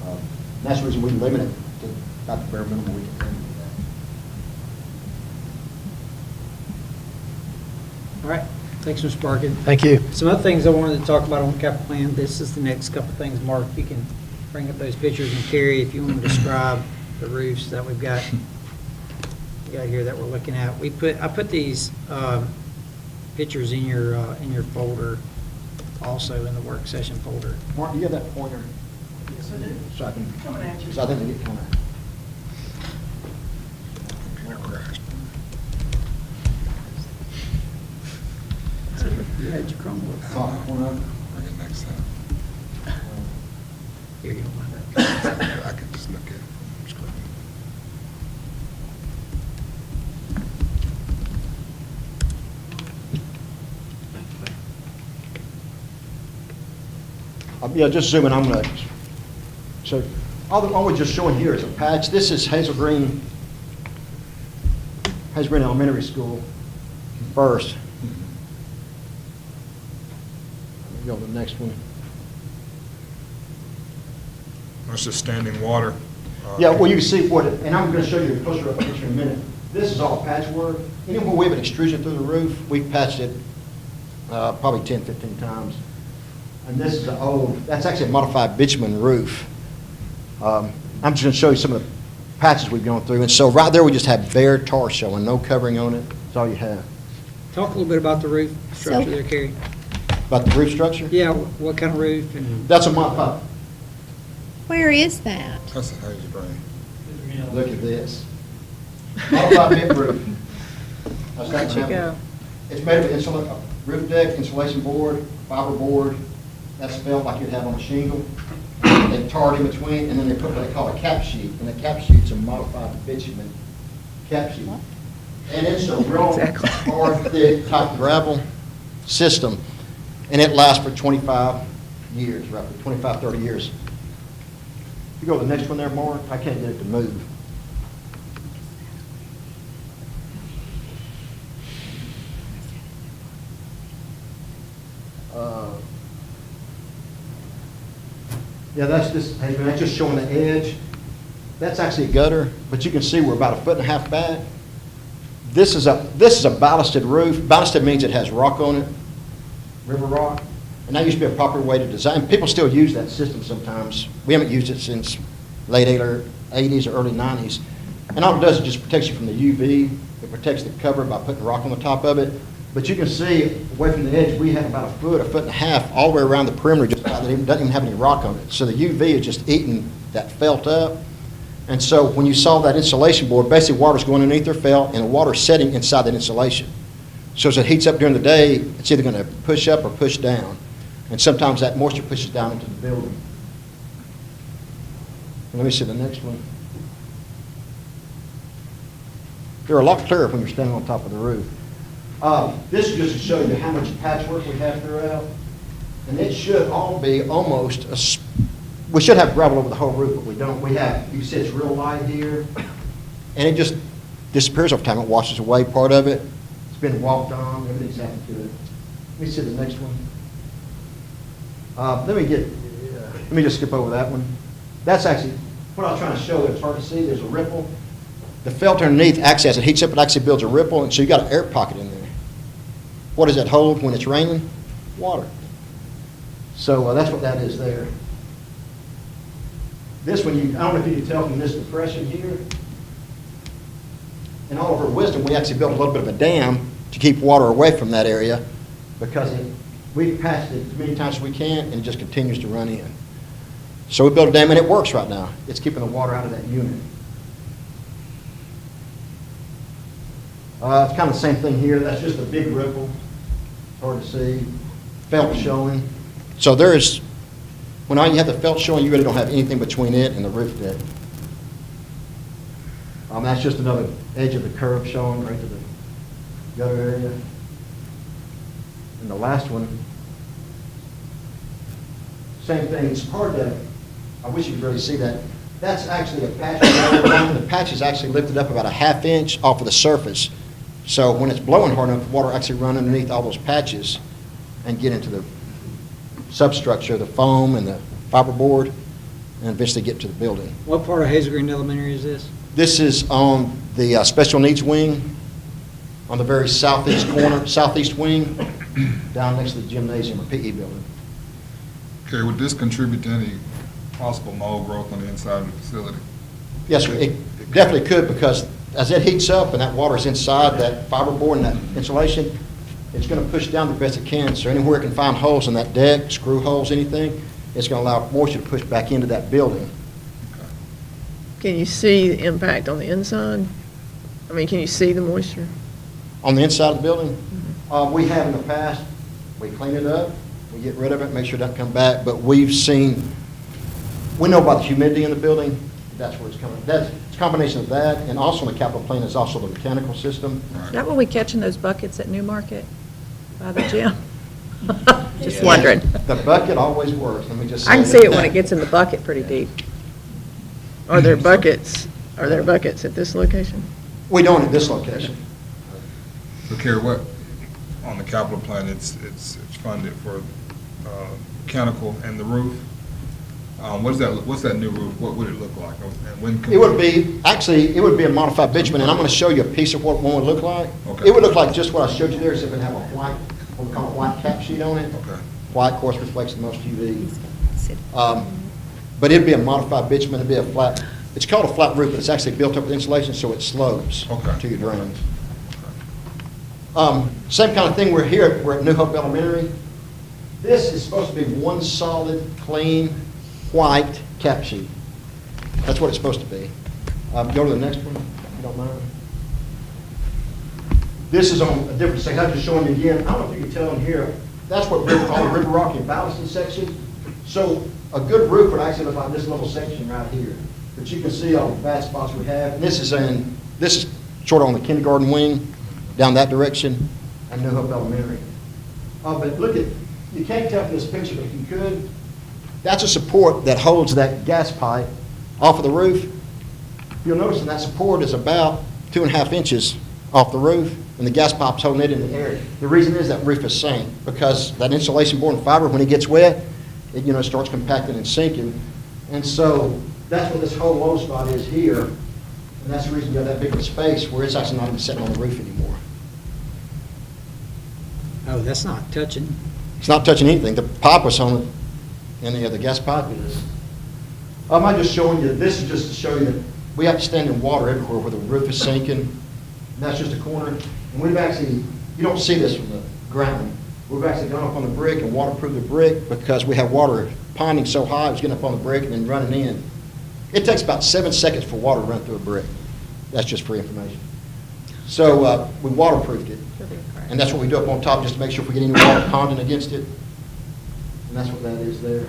And that's the reason we limit it to about the bare minimum we can do that. All right, thanks, Mr. Barkin. Thank you. Some other things I wanted to talk about on the capital plan. This is the next couple of things. Mark, you can bring up those pictures, and Carrie, if you want to describe the roofs that we've got here that we're looking at. I put these pictures in your folder, also in the work session folder. Mark, do you have that pointer? Yes, I do. So I can, Coming at you. so I think they get kind of. You had your Chromebook. Top corner. Bring it next time. Here you go. I can just look at it from screen. Yeah, just zooming, I'm going to, so all we're just showing here is a patch. This is Hazel Green Elementary School first. Let me go to the next one. That's just standing water. Yeah, well, you can see what, and I'm going to show you a closer up picture in a minute. This is all patchwork. Anywhere we have an extrusion through the roof, we've patched it probably 10, 15 times. And this is that's actually a modified bitumen roof. I'm just going to show you some of the patches we've gone through. And so right there, we just have bare tar showing, no covering on it. That's all you have. Talk a little bit about the roof structure there, Carrie. About the roof structure? Yeah, what kind of roof? And That's a modified. Where is that? That's a Hazel Green. Look at this. Modified bit roof. Where'd you go? It's made of a roof deck, insulation board, fiber board. That's felt like you'd have on a shingle. They tarred in between, and then they put what they call a cap sheet. And the cap sheet's a modified bitumen cap sheet. And it's a real hard, thick type gravel system. And it lasts for 25 years, roughly 25, 30 years. You go to the next one there, Mark, I can't get it to move. Yeah, that's just showing the edge. That's actually a gutter, but you can see we're about 1.5 feet back. This is a ballasted roof. Ballasted means it has rock on it, river rock. And that used to be a proper way to design. People still use that system sometimes. We haven't used it since late 80s or early 90s. And all it does is just protects you from the UV. It protects the cover by putting rock on the top of it. But you can see away from the edge, we have about 1.5 feet, all the way around the perimeter, just about, that doesn't even have any rock on it. So the UV is just eating that felt up. And so when you saw that insulation board, basically water's going underneath their felt and the water's setting inside that insulation. So as it heats up during the day, it's either going to push up or push down. And sometimes that moisture pushes down into the building. And let me see the next one. They're a lot clearer when you're standing on top of the roof. This is just to show you how much patchwork we have throughout. And it should all be almost, we should have gravel over the whole roof, but we don't. We have, you can see it's real light here. And it just disappears over time. It washes away part of it. It's been walked on, everything's happened to it. Let me see the next one. Let me just skip over that one. That's actually, what I was trying to show, it's hard to see, there's a ripple. The felt underneath, actually, as it heats up, it actually builds a ripple, and so you got an air pocket in there. What does that hold when it's raining? Water. So that's what that is there. This one, I don't know if you can tell from this depression here. In all of our wisdom, we actually built a little bit of a dam to keep water away from that area because we've patched it as many times as we can, and it just continues to run in. So we built a dam, and it works right now. It's keeping the water out of that unit. It's kind of the same thing here. That's just a big ripple. It's hard to see. Felt showing. So there is, when you have the felt showing, you really don't have anything between it and the roof deck. That's just another edge of the curve showing right to the gutter area. And the last one, same thing. It's hard to, I wish you could really see that. That's actually a patch. The patch is actually lifted up about 1/2 inch off of the surface. So when it's blowing hard enough, water actually run underneath all those patches and get into the substructure, the foam and the fiberboard, and eventually get to the building. What part of Hazel Green Elementary is this? This is on the special needs wing, on the very southeast corner, southeast wing, down next to the gymnasium or PE building. Okay, would this contribute to any possible mold growth on the inside of the facility? Yes, sir, it definitely could, because as it heats up and that water is inside that fiberboard and that insulation, it's going to push down the best it can. So anywhere it can find holes in that deck, screw holes, anything, it's going to allow moisture to push back into that building. Can you see the impact on the inside? I mean, can you see the moisture? On the inside of the building, we have in the past, we clean it up, we get rid of it, make sure it doesn't come back, but we've seen, we know about the humidity in the building, that's where it's coming. It's a combination of that, and also in the capital plan is also the mechanical system. Is that what we catch in those buckets at Newmarket by the gym? Just wondering. The bucket always works, let me just say I can see that. it when it gets in the bucket pretty deep. Are there buckets at this location? We don't at this location. So Kerry, what, on the capital plan, it's funded for mechanical and the roof? What's that new roof? What would it look like? And when It would be, actually, it would be a modified bitumen, and I'm going to show you a piece of what one would look like. Okay. It would look like just what I showed you there, except it would have a white, what we call a white cap sheet on it. Okay. White, of course, reflects the most UV. But it'd be a modified bitumen, it'd be a flat, it's called a flat roof, but it's actually built up with insulation, so it slopes to your drains. Same kind of thing, we're at New Hope Elementary. This is supposed to be one solid, clean, white cap sheet. That's what it's supposed to be. Go to the next one, if you don't mind. This is on a different section. I'm just showing you again. I don't know if you can tell in here. That's what we call the river rock and ballasting section. So a good roof would actually look like this little section right here. But you can see all the bad spots we have. And this is sort of on the kindergarten wing, down that direction, and New Hope Elementary. But look at, you can't tell from this picture, but if you could, that's a support that holds that gas pipe off of the roof, you'll notice that support is about 2.5 inches off the roof, and the gas pipe's holding it in the air. The reason is that roof is sank, because that insulation board and fiber, when it gets wet, it, starts compacting and sinking. And so that's what this whole low spot is here, and that's the reason you have that big of a space where it's actually not even sitting on the roof anymore. Oh, that's not touching. It's not touching anything. The pipe was on it, and the gas pipe is. I'm not just showing you, this is just to show you that we have to stand in water everywhere where the roof is sinking. And that's just a corner. And we've actually, you don't see this from the ground. We've actually gone up on the brick and waterproofed the brick because we have water ponding so high, it was getting up on the brick and then running in. It takes about 7 seconds for water to run through a brick. That's just for information. So we waterproofed it. And that's what we do up on top, just to make sure if we get any water ponding against it. And that's what that is there.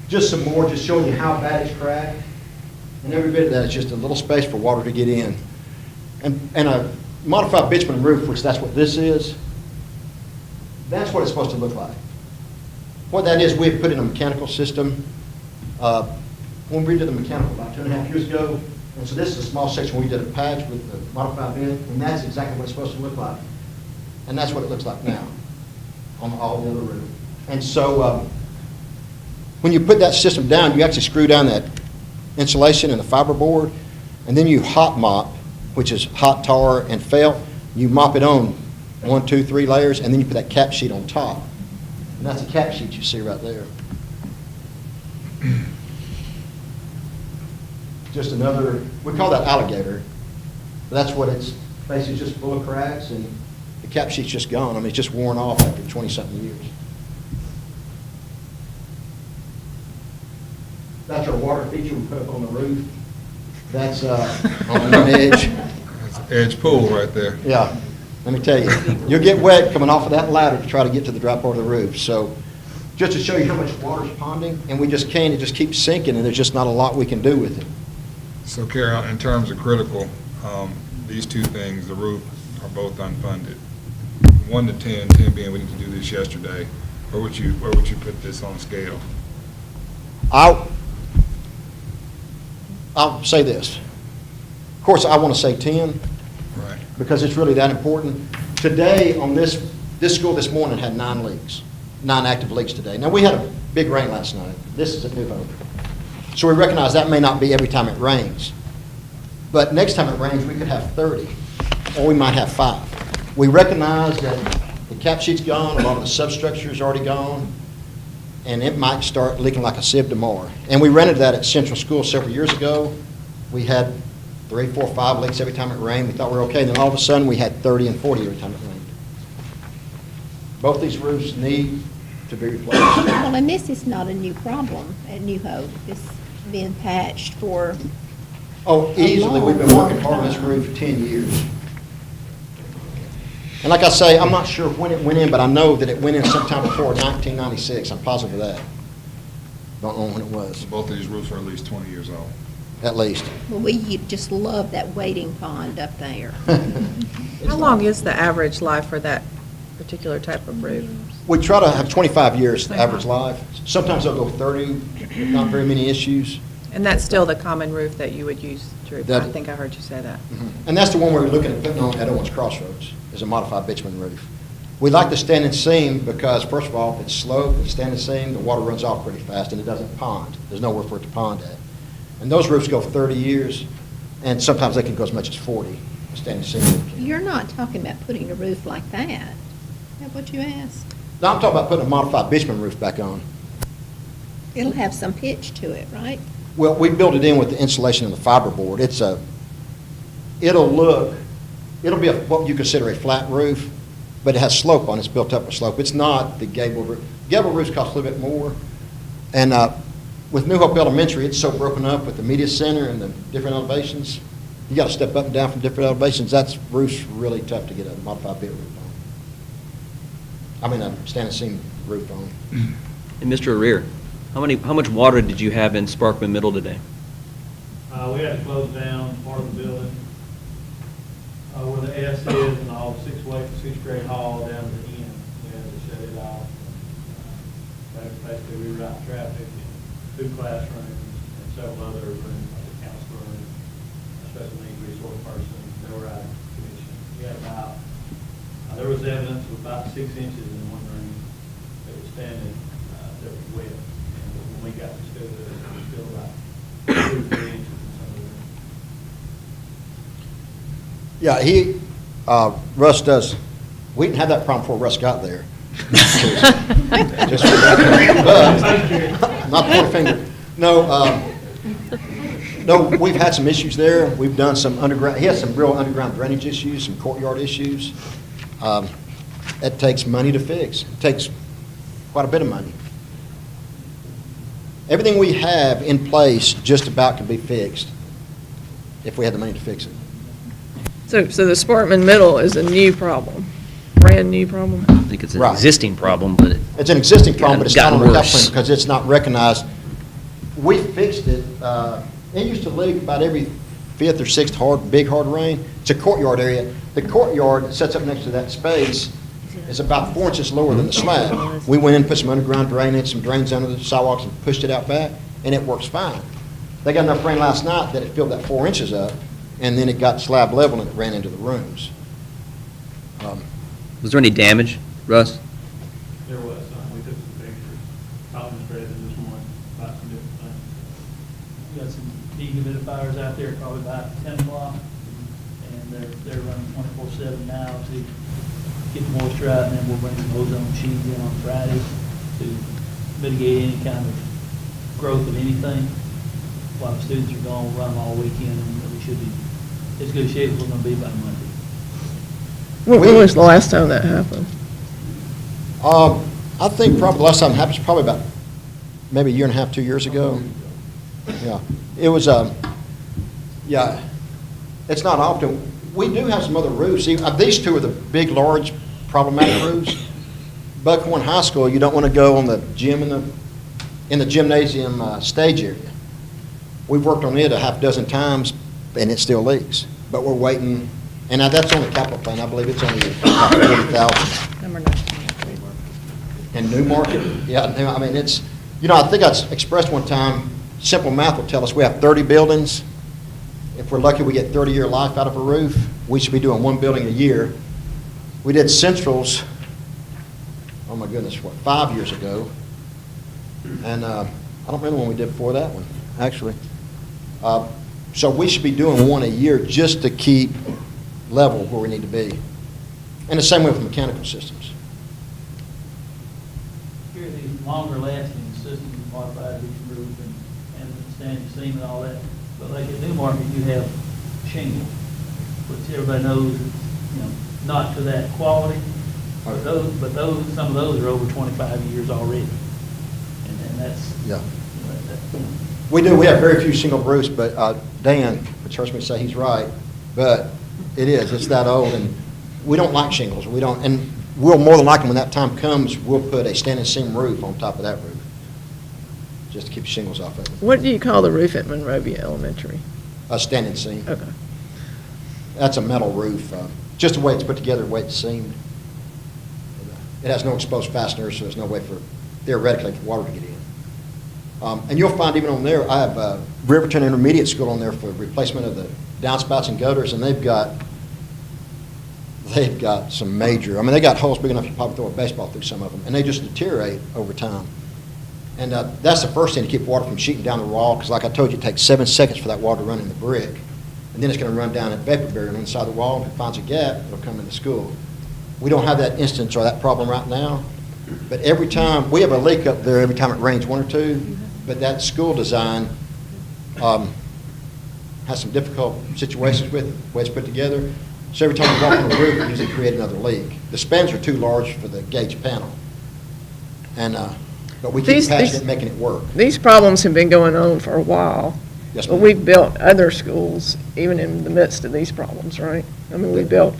Just some more, just showing you how bad it's cracked. And every bit of that is just a little space for water to get in. And a modified bitumen roof, which that's what this is, that's what it's supposed to look like. What that is, we've put in a mechanical system. When we did the mechanical about 2.5 years ago, and so this is a small section where we did a patch with the modified vent, and that's exactly what it's supposed to look like. And that's what it looks like now on all the other roof. And so when you put that system down, you actually screw down that insulation and the fiber board, and then you hot mop, which is hot tar and felt. You mop it on 1, 2, 3 layers, and then you put that cap sheet on top. And that's a cap sheet you see right there. Just another, we call that alligator. But that's what it's basically just full of cracks, and the cap sheet's just gone. I mean, it's just worn off after 20-something years. That's our water feature we put up on the roof. That's on one edge. That's an edge pool right there. Yeah, let me tell you, you'll get wet coming off of that ladder to try to get to the dry part of the roof. So just to show you how much water's ponding, and we just can't, it just keeps sinking, and there's just not a lot we can do with it. So Carol, in terms of critical, these two things, the roof, are both unfunded. 1 to 10, 10 being we need to do this yesterday. Where would you put this on a scale? I'll say this. Of course, I want to say 10. Right. Because it's really that important. Today, on this school this morning had 9 leaks, 9 active leaks today. Now, we had a big rain last night. This is at New Hope. So we recognize that may not be every time it rains. But next time it rains, we could have 30, or we might have 5. We recognize that the cap sheet's gone, a lot of the substructure is already gone, and it might start leaking like a sieve tomorrow. And we rented that at Central School several years ago. We had 3, 4, 5 leaks every time it rained. We thought we were okay. Then all of a sudden, we had 30 and 40 every time it rained. Both these roofs need to be replaced. Well, and this is not a new problem at New Hope. It's been patched for Oh, easily. We've been working hard on this roof for 10 years. And like I say, I'm not sure when it went in, but I know that it went in sometime before 1996. I'm positive of that. Don't know when it was. Both of these roofs are at least 20 years old. At least. Well, we just love that wading pond up there. How long is the average life for that particular type of roof? We try to have 25 years, the average life. Sometimes they'll go 30, with not very many issues. And that's still the common roof that you would use to repair? That- I think I heard you say that. And that's the one we're looking at putting on at Owens Crossroads, is a modified bitumen roof. We like the standing seam because, first of all, if it's sloped, it's standing seam, the water runs off pretty fast and it doesn't pond. There's nowhere for it to pond at. And those roofs go for 30 years, and sometimes they can go as much as 40, standing seam roofs. You're not talking about putting a roof like that. Is that what you asked? Now, I'm talking about putting a modified bitumen roof back on. It'll have some pitch to it, right? Well, we built it in with the insulation and the fiberboard. It'll be what you consider a flat roof, but it has slope on it. It's built up with slope. It's not the gable roof. Gable roofs cost a little bit more. And with New Hope Elementary, it's so broken up with the media center and the different elevations. You got to step up and down from different elevations. That roof's really tough to get a modified bit roof on. I mean, a standing seam roof on. And Mr. Arrear, how much water did you have in Sparkman Middle today? We had to close down part of the building, where the S is and all 6th grade hall down to the end. We had to shut it off. Basically reroute traffic and 2 classrooms, and several other rooms, like a counselor room, a special needs resource person, no riding commission. We had about, there was evidence of about 6 inches in one room that was standing, that was wet. And when we got to school, it was still about 2 or 3 inches in some of the rooms. Yeah, Russ does, we didn't have that problem before Russ got there. Just for that. But, not to point a finger. No, we've had some issues there. We've done some underground, he has some real underground drainage issues, some courtyard issues. It takes money to fix. It takes quite a bit of money. Everything we have in place just about could be fixed if we had the money to fix it. So the Sparkman Middle is a new problem, brand new problem? I think it's an Right. existing problem, but It's an existing problem, but it's not on the gotten capital plan worse. because it's not recognized. We fixed it. It used to leak about every 5th or 6th big hard rain. It's a courtyard area. The courtyard that sets up next to that space is about 4 inches lower than the slab. We went in, put some underground drainage, some drains under the sidewalks, and pushed it out back, and it works fine. They got enough rain last night that it filled that 4 inches up, and then it got slab level and it ran into the rooms. Was there any damage, Russ? There was some, we took some pictures, talking to President this morning about some different things. We got some dehumidifiers out there probably about 10 o'clock, and they're running 24/7 now to get the moisture out, and then we'll bring some ozone sheets in on Friday to mitigate any kind of growth of anything. While the students are gone, we'll run them all weekend, and we should be as good a shape as we're gonna be by Monday. When was the last time that happened? I think probably the last time it happened was probably about maybe a year and a half, 2 years ago. Yeah, it was, yeah, it's not often. We do have some other roofs. These two are the big, large, problematic roofs. Buckhorn High School, you don't want to go on the gym in the gymnasium stage area. We've worked on it a half dozen times, and it still leaks. But we're waiting, and now that's on the capital plan. I believe it's only about 40,000. Number 19. And Newmarket, yeah, I mean, it's, I think I expressed one time, simple math will tell us we have 30 buildings. If we're lucky, we get 30-year life out of a roof. We should be doing 1 building a year. We did Central's, oh my goodness, 5 years ago? And I don't remember when we did before that one, actually. So we should be doing 1 a year just to keep level where we need to be. And the same way with mechanical systems. Here, these longer lasting systems, modified beach roof and standing seam and all that. But like at Newmarket, you have shingle, which everybody knows is, not to that quality. But some of those are over 25 years already. And that's. Yeah. That. We do. We have very few shingle roofs, but Dan, which hurts me to say he's right, but it is. It's that old, and we don't like shingles. We don't, and we'll more than likely, when that time comes, we'll put a standing seam roof on top of that roof, just to keep shingles off of it. What do you call the roof at Monrovia Elementary? A standing seam. Okay. That's a metal roof, just the way it's put together, the way it's seamed. It has no exposed fasteners, so there's no way for, theoretically, for water to get in. And you'll find even on there, I have Riverton Intermediate School on there for replacement of the downspouts and gutters, and they've got some major, they got holes big enough you probably throw a baseball through some of them, and they just deteriorate over time. And that's the first thing to keep water from sheeting down the wall, because like I told you, it takes 7 seconds for that water to run in the brick, and then it's going to run down that vapor barrier inside the wall, and if it finds a gap, it'll come into school. We don't have that instance or that problem right now, but every time, we have a leak up there every time it rains 1 or 2, but that school design has some difficult situations with it, the way it's put together. So every time you walk on the roof, it usually creates another leak. The spans are too large for the gauge panel. And, but we keep patching it and making it work. These problems have been going on for a while. Yes, But ma'am. we've built other schools, even in the midst of these problems, right? We built,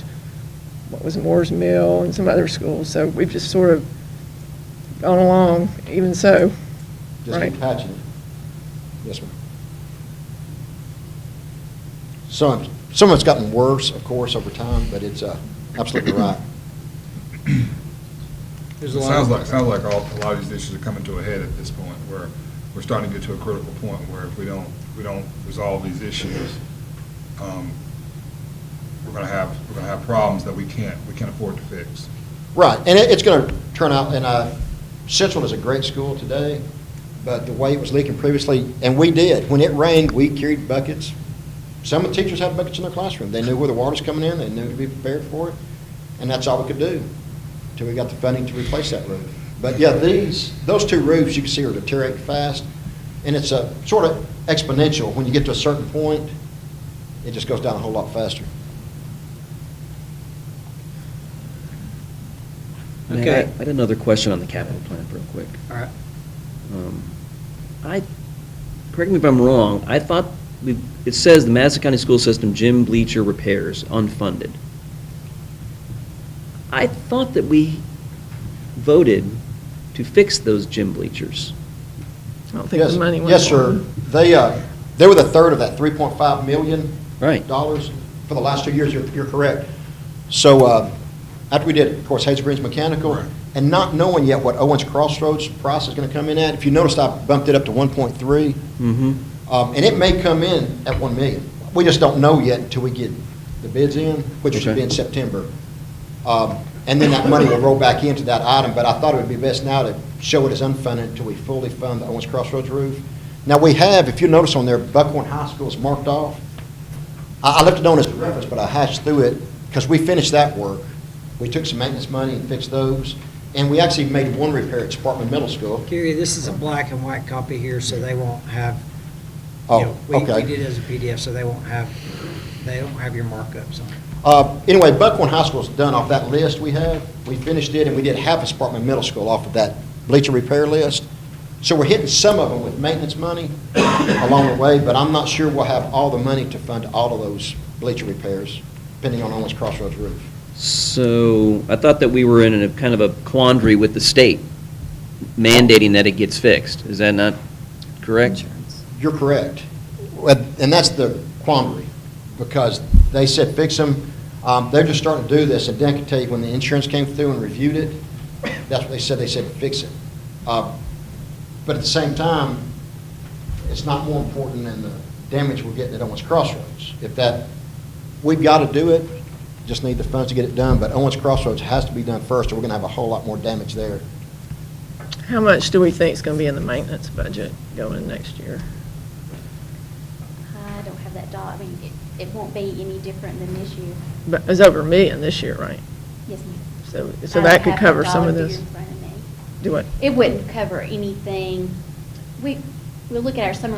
what was Moore's Mill and some other schools, so we've just sort of gone along, even so, Just right? keep patching it. Yes, ma'am. Some of it's gotten worse, of course, over time, but it's absolutely right. It sounds like a lot of these issues are coming to a head at this point, where we're starting to get to a critical point where if we don't resolve these issues, we're gonna have problems that we can't afford to fix. Right, and it's going to turn out, and Central is a great school today, but the way it was leaking previously, and we did, when it rained, we carried buckets. Some of the teachers had buckets in their classroom. They knew where the water's coming in, they knew to be prepared for it, and that's all we could do until we got the funding to replace that roof. But yeah, those two roofs you can see are deteriorating fast, and it's a sort of exponential. When you get to a certain point, it just goes down a whole lot faster. Okay. I had another question on the capital plan real quick. All right. Correct me if I'm wrong, I thought it says the Madison County School System gym bleacher repairs unfunded. I thought that we voted to fix those gym bleachers. I don't think the money went. Yes, sir. They were the third of that $3.5 million. Right. For the last 2 years, you're correct. So after we did, of course, Hazel Green's Mechanical, Right. and not knowing yet what Owens Crossroads price is going to come in at, if you noticed, I bumped it up to 1.3. Mm-hmm. And it may come in at 1 million. We just don't know yet until we get the bids in, which should Okay. be in September. And then that money will roll back into that item, but I thought it would be best now to show it as unfunded until we fully fund the Owens Crossroads roof. Now, we have, if you notice on there, Buckhorn High School is marked off. I left it on as a reference, but I hashed through it because we finished that work. We took some maintenance money and fixed those, and we actually made one repair at Sparkman Middle School. Gary, this is a black and white copy here, so they won't have, Oh, we okay. did it as a PDF, so they don't have your markups on it. Anyway, Buckhorn High School's done off that list we have. We finished it, and we did half of Sparkman Middle School off of that bleacher repair list. So we're hitting some of them with maintenance money along the way, but I'm not sure we'll have all the money to fund all of those bleacher repairs, depending on Owens Crossroads roof. So I thought that we were in a kind of a quandary with the state mandating that it gets fixed. Is that not correct? You're correct. And that's the quandary, because they said fix them. They're just starting to do this, and Dan can tell you, when the insurance came through and reviewed it, that's what they said. They said fix it. But at the same time, it's not more important than the damage we're getting at Owens Crossroads. We've got to do it, just need the funds to get it done, but Owens Crossroads has to be done first, or we're going to have a whole lot more damage there. How much do we think is going to be in the maintenance budget going next year? I don't have that dollar, I mean, it won't be any different than this year. But it's over $1 million this year, right? Yes, ma'am. So I that don't could have cover the some of dollar this? figure in front of me. Do what? It wouldn't cover anything. We'll look at our summer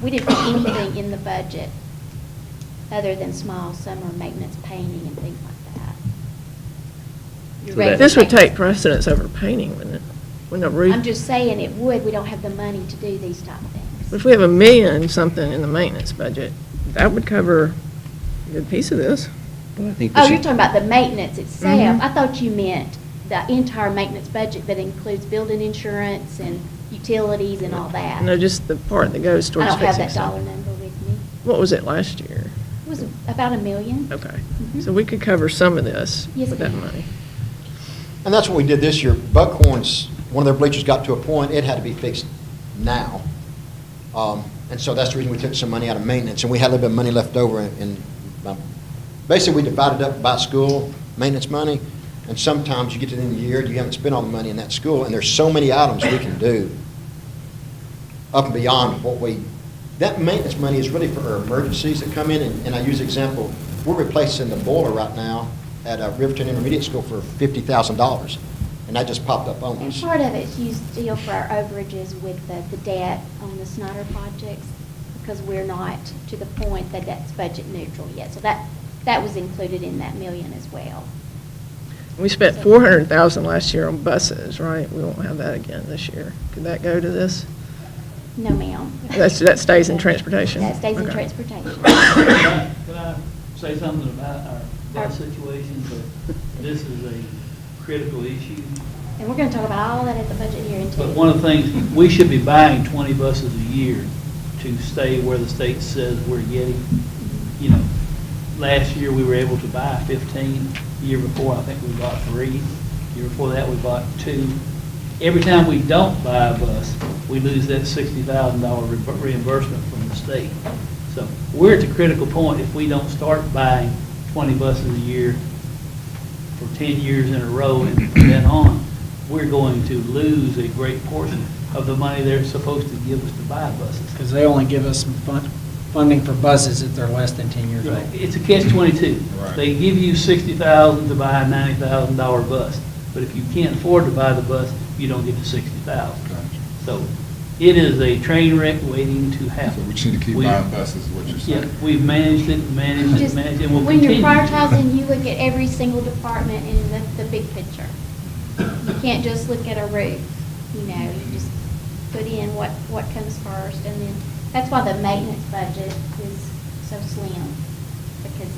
we didn't put anything in the budget other than small summer maintenance painting and things like that. Your So regular This would take maintenance. precedence over painting, wouldn't it? When a roof, I'm just saying it would, we don't have the money to do these type of things. if we have $1 million something in the maintenance budget, that would cover a good piece of this. Well, I think Oh, that you're she- talking about the maintenance itself. Mhm. I thought you meant the entire maintenance budget that includes building insurance and utilities and all that. No, just the part that goes I towards don't have fixing that dollar something. number with me. What was it last year? It was about $1 million. Okay, Mhm. so we could cover some of this Yes, with that ma'am. money. And that's what we did this year. Buckhorn's, one of their bleachers got to a point, it had to be fixed now. And so that's the reason we took some money out of maintenance, and we had a little bit of money left over, and basically, we divided up by school, maintenance money, and sometimes you get to the end of the year, you haven't spent all the money in that school, and there's so many items we can do up and beyond that maintenance money is really for our emergencies that come in, and I use the example, we're replacing the boiler right now at Riverton Intermediate School for $50,000, and that just popped up on And us. part of it's used still for our overages with the debt on the Snyder projects, because we're not to the point that that's budget neutral yet. So that was included in that $1 million as well. We spent $400,000 last year on buses, right? We won't have that again this year. Could that go to this? No, ma'am. That stays in transportation? That stays in Okay. transportation. Can I say something about our bus situation? But this is a critical issue. And we're going to talk about all that at the budget hearing too. But one of the things, we should be buying 20 buses a year to stay where the state says we're getting. You know, last year we were able to buy 15. The year before, I think we bought 3. The year before that, we bought 2. Every time we don't buy a bus, we lose that $60,000 reimbursement from the state. So we're at the critical point. If we don't start buying 20 buses a year for 10 years in a row and from then on, we're going to lose a great portion of the money they're supposed to give us to buy buses. Because they only give us some funding for buses if they're less than 10 years old. It's a catch-22. Right. They give you $60,000 to buy a $90,000 bus, but if you can't afford to buy the bus, you don't get the $60,000. So it is a train wreck waiting to So happen. we need to keep buying buses, is what you're Yeah, saying? we've managed it, and we'll When you're continue. prioritizing, you look at every single department in the big picture. You can't just look at a roof, you just put in what comes first, and then, that's why the maintenance budget is so slim, because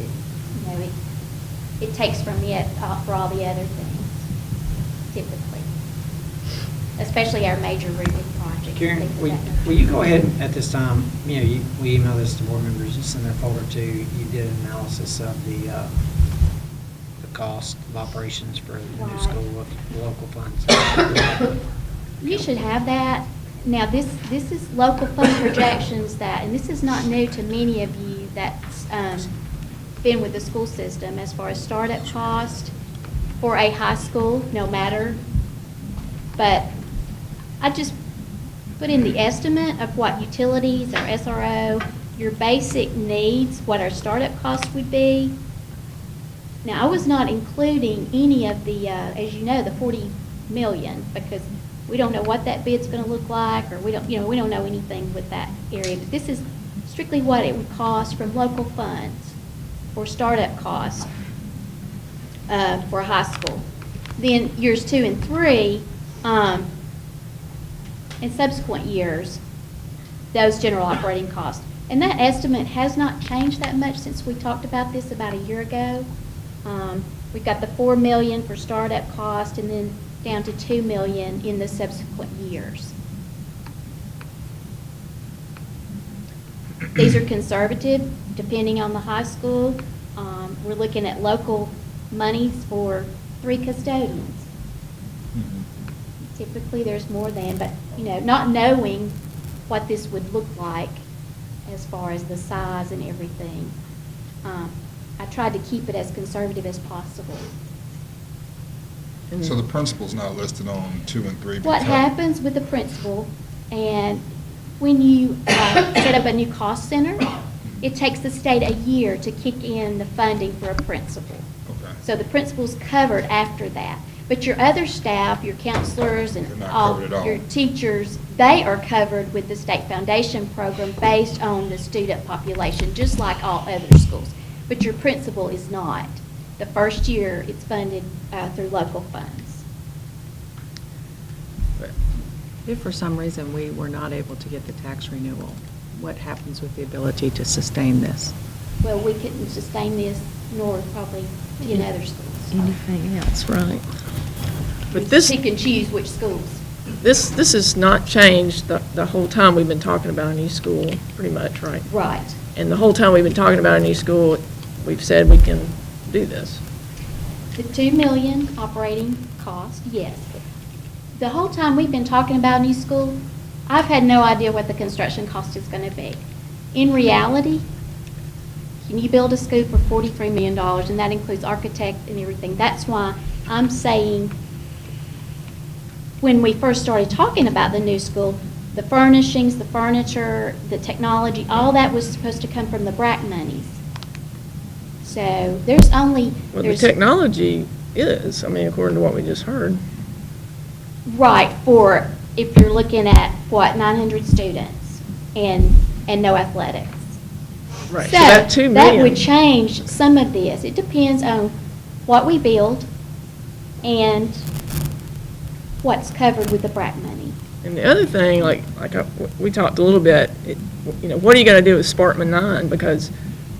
it takes from it for all the other things, typically. Especially our major roofing projects. Karen, things of will that nature. will you go ahead at this time, we email this to board members, it's in their folder too. You did an analysis of the cost of operations for the new Right. school with the local funds. You should have that. Now, this is local fund projections and this is not new to many of you that's been with the school system as far as startup cost for a high school, no matter. But I just put in the estimate of what utilities, our SRO, your basic needs, what our startup costs would be. Now, I was not including any of the, as you know, the 40 million, because we don't know what that bid's going to look like, or we don't know anything with that area. But this is strictly what it would cost from local funds for startup costs for a high school. Then years 2 and 3, in subsequent years, those general operating costs. And that estimate has not changed that much since we talked about this about a year ago. We've got the $4 million for startup cost, and then down to $2 million in the subsequent years. These are conservative, depending on the high school. We're looking at local monies for 3 custodians. Typically, there's more than, but, not knowing what this would look like as far as the size and everything, I tried to keep it as conservative as possible. So the principal's not listed on 2 and 3? What because- happens with the principal, and when you set up a new cost center, it takes the state a year to kick in the funding for a principal. Okay. So the principal's covered after that. But your other staff, your counselors They're and not all covered at all. your teachers, they are covered with the state foundation program based on the student population, just like all other schools. But your principal is not. The first year, it's funded through local funds. If for some reason we were not able to get the tax renewal, what happens with the ability to sustain this? Well, we couldn't sustain this, nor probably 10 other schools. Anything else, right? We But this, pick and choose which schools. this has not changed the whole time we've been talking about a new school, pretty much, right? Right. And the whole time we've been talking about a new school, we've said we can do this. The $2 million operating cost, yes. The whole time we've been talking about a new school, I've had no idea what the construction cost is going to be. In reality, can you build a school for $43 million, and that includes architect and everything? That's why I'm saying, when we first started talking about the new school, the furnishings, the furniture, the technology, all that was supposed to come from the BRAC monies. So there's only, Well, the there's, technology is, according to what we just heard. right, for, if you're looking at, 900 students and no athletics. Right, So so that 2 that million. would change some of this. It depends on what we build and what's covered with the BRAC money. And the other thing, we talked a little bit, what are you going to do with Sparkman 9? Because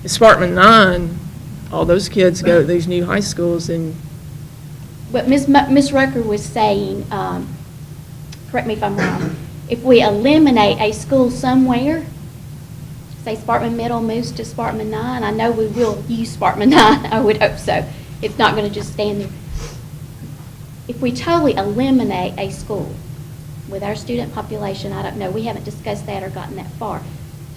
if Sparkman 9, all those kids go to these new high schools, and What Ms. Rucker was saying, correct me if I'm wrong, if we eliminate a school somewhere, say Sparkman Middle moves to Sparkman 9, I know we will use Sparkman 9, I would hope so. It's not going to just stand there. If we totally eliminate a school, with our student population, I don't know, we haven't discussed that or gotten that far.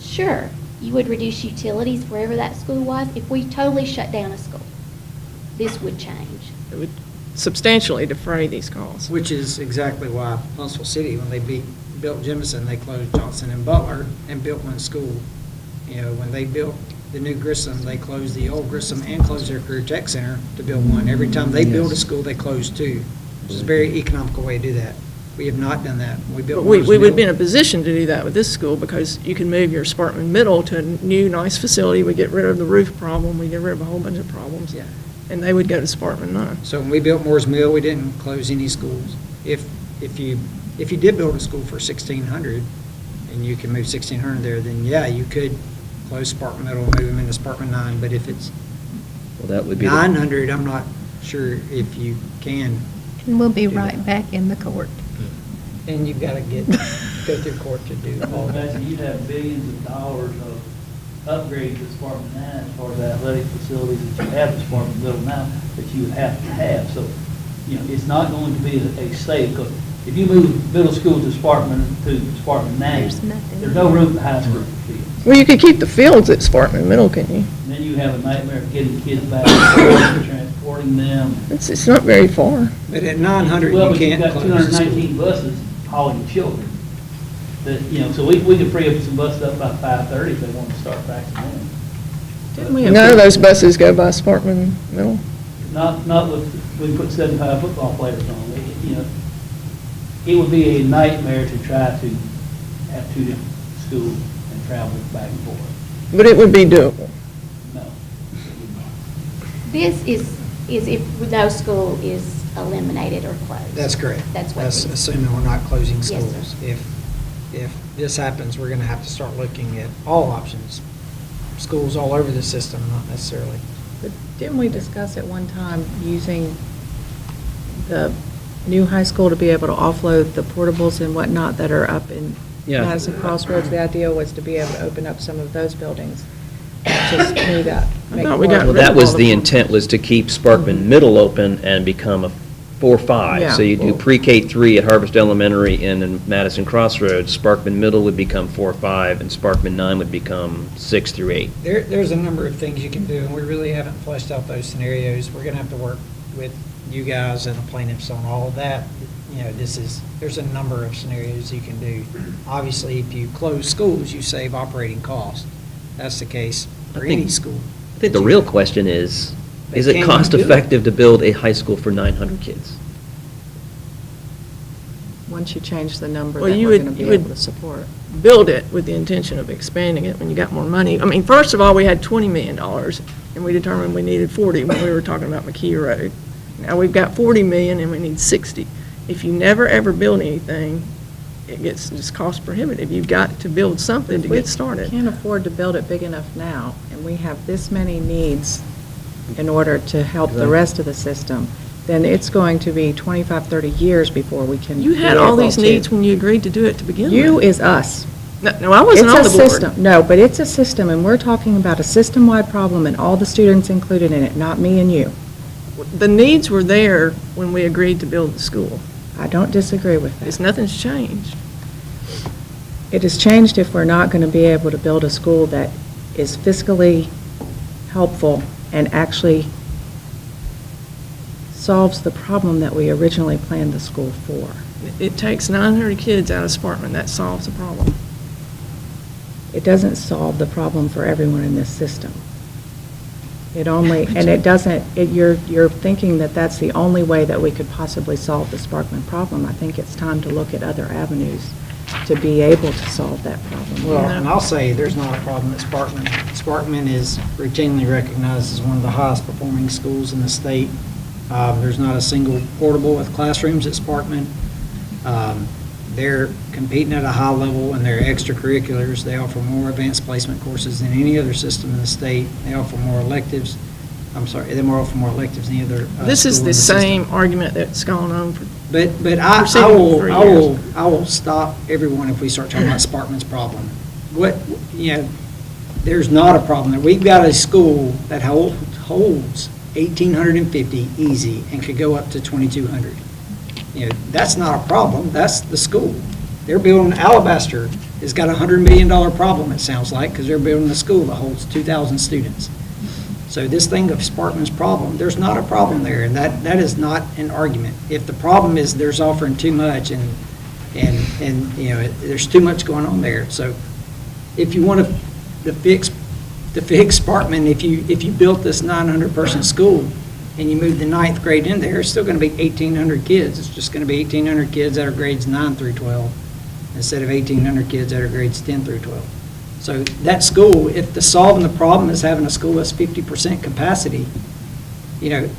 Sure, you would reduce utilities wherever that school was. If we totally shut down a school, this would change. It would substantially defray these costs. Which is exactly why Huntsville City, when they built Jemison, they closed Johnson and Butler and built one school. You know, when they built the new Grissom, they closed the old Grissom and closed their Career Tech Center to build one. Every time they build a school, they close two, which is a very economical way to do that. We have not done that. We built But we Moore's would be in Mill. a position to do that with this school because you can move your Sparkman Middle to a new, nice facility. We get rid of the roof problem. We get rid of a whole bunch of problems. Yeah. And they would go to Sparkman 9. So when we built Moore's Mill, we didn't close any schools. If you did build a school for 1,600 and you can move 1,600 there, then yeah, you could close Sparkman Middle and move them into Sparkman 9. But if it's Well, that would be. 900, I'm not sure if you can. And we'll be do right that. back in the court. And you've got to go through court to do all Well, that. Betsy, you'd have billions of dollars of upgrades to Sparkman 9 as far as the athletic facilities that you have at Sparkman Middle now that you would have to have. So, you know, it's not going to be a safe, because if you move middle school to Sparkman 9, There's nothing. there's no room for high school fields. Well, you could keep the fields at Sparkman Middle, couldn't you? And then you have a nightmare of getting kids back and forth, transporting them. It's not very far. But at 900, Well, you but you've can't got close the school. 219 buses hauling children. That, you know, so we could free up some buses up by 5:30 if they want to start back in. Didn't we None of those buses go by Sparkman Middle. Not with, we put 75 football players on. You know, it would be a nightmare to try to have two different schools and travel back and forth. But it would be doable. No. This is if no school is eliminated or closed. That's correct. That's what That's it is. assuming we're not closing Yes, sir. schools. If this happens, we're going to have to start looking at all options. Schools all over the system, not necessarily. But didn't we discuss at one time using the new high school to be able to offload the portables and whatnot that are up in Yeah. Madison Crossroads? The idea was to be able to open up some of those buildings. Just to me, that make thought we more- got Well, rid that of was all the the- intent, was to keep Sparkman Middle open and become a 4-5. Yeah. So you do pre-K 3 at Harvest Elementary and in Madison Crossroads, Sparkman Middle would become 4-5, and Sparkman 9 would become 6 through 8. There's a number of things you can do, and we really haven't fleshed out those scenarios. We're going to have to work with you guys and the plaintiffs on all of that. You know, there's a number of scenarios you can do. Obviously, if you close schools, you save operating costs. That's the case for I think any school. The real question is But it can you do it? cost-effective to build a high school for 900 kids? Once you change the number that Well, you we're would- going to you be would- able to support. Build it with the intention of expanding it when you got more money. I mean, first of all, we had $20 million, and we determined we needed 40 when we were talking about McKee Road. Now we've got 40 million and we need 60. If you never, ever build anything, it gets just cost prohibitive. You've got to build something to We get started. can't afford to build it big enough now, and we have this many needs in order to help the rest of the system, then it's going to be 25, 30 years before we can You be had all able these to- needs when you agreed to do it to begin with. You is us. No, I wasn't on the It's a board. system. No, but it's a system, and we're talking about a system-wide problem and all the students included in it, not me and you. The needs were there when we agreed to build the school. I don't disagree with that. It's nothing's changed. It has changed if we're not going to be able to build a school that is fiscally helpful and actually solves the problem that we originally planned the school for. It takes 900 kids out of Sparkman. That solves the problem. It doesn't solve the problem for everyone in this system. It only, and it doesn't, you're thinking that that's the only way that we could possibly solve the Sparkman problem. I think it's time to look at other avenues to be able to solve that problem. Well, and I'll say, there's not a problem at Sparkman. Sparkman is routinely recognized as one of the highest performing schools in the state. There's not a single portable with classrooms at Sparkman. They're competing at a high level in their extracurriculars. They offer more advanced placement courses than any other system in the state. They offer more electives. I'm sorry, they offer more electives than any other This is school in the system. same argument that's gone on for But proceeding for years. I will stop everyone if we start talking about Sparkman's problem. What, you know, there's not a problem there. We've got a school that holds 1,850 easy and could go up to 2,200. That's not a problem, that's the school. They're building, Alabaster has got a $100 million problem, it sounds like, because they're building a school that holds 2,000 students. So this thing of Sparkman's problem, there's not a problem there, and that is not an argument. If the problem is there's offering too much and there's too much going on there. So if you want to fix Sparkman, if you built this 900-person school and you moved the 9th grade in there, it's still going to be 1,800 kids. It's just going to be 1,800 kids that are grades 9 through 12 instead of 1,800 kids that are grades 10 through 12. So that school, if solving the problem is having a school that's 50% capacity,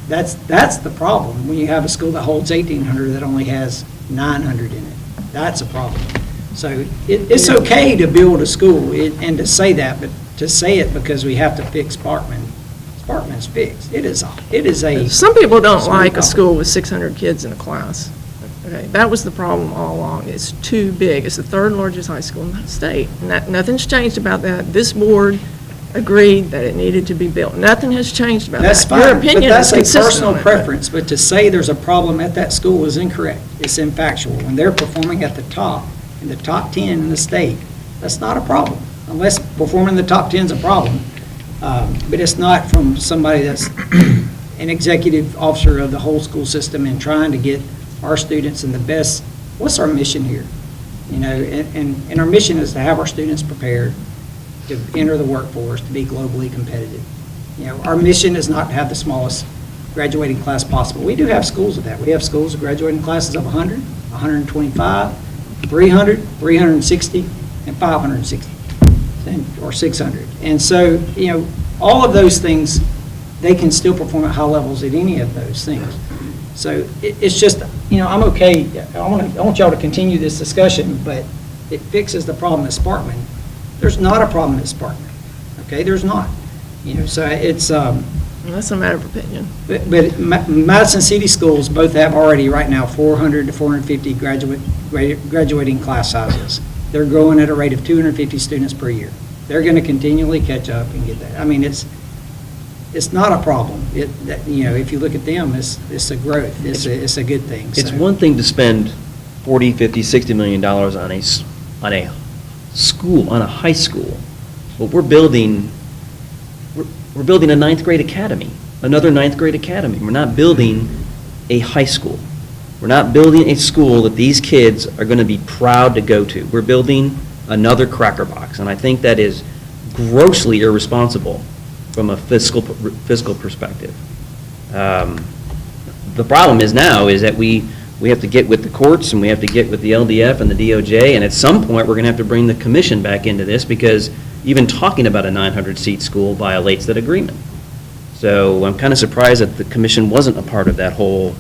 that's the problem. When you have a school that holds 1,800 that only has 900 in it, that's a problem. So it's okay to build a school and to say that, but to say it because we have to fix Sparkman, Sparkman's fixed. It is a. Some people don't like a school with 600 kids in a class. Okay, that was the problem all along. It's too big. It's the third largest high school in the state. Nothing's changed about that. This board agreed that it needed to be built. Nothing has changed about That's that. fine, Your opinion but that's is a consistent personal on it, preference, but to say there's a problem at that school is incorrect. It's infactual. When they're performing at the top, in the top 10 in the state, that's not a problem, unless performing in the top 10 is a problem. But it's not from somebody that's an executive officer of the whole school system and trying to get our students in the best. What's our mission here? And our mission is to have our students prepared to enter the workforce, to be globally competitive. Our mission is not to have the smallest graduating class possible. We do have schools of that. We have schools with graduating classes of 100, 125, 300, 360, and 560, or 600. And so, all of those things, they can still perform at high levels at any of those things. So it's just, I'm okay. I want y'all to continue this discussion, but it fixes the problem at Sparkman. There's not a problem at Sparkman. Okay, there's not. So it's. That's a matter of opinion. But Madison City Schools both have already right now 400 to 450 graduating class sizes. They're growing at a rate of 250 students per year. They're going to continually catch up and get that. I mean, it's not a problem. If you look at them, it's a growth. It's a good thing. It's one thing to spend 40, 50, 60 million dollars on a school, on a high school, but we're building a 9th grade academy, another 9th grade academy. We're not building a high school. We're not building a school that these kids are going to be proud to go to. We're building another cracker box, and I think that is grossly irresponsible from a fiscal perspective. The problem is now is that we have to get with the courts and we have to get with the LDF and the DOJ, and at some point we're going to have to bring the commission back into this because even talking about a 900-seat school violates that agreement. So I'm kind of surprised that the commission wasn't a part of that whole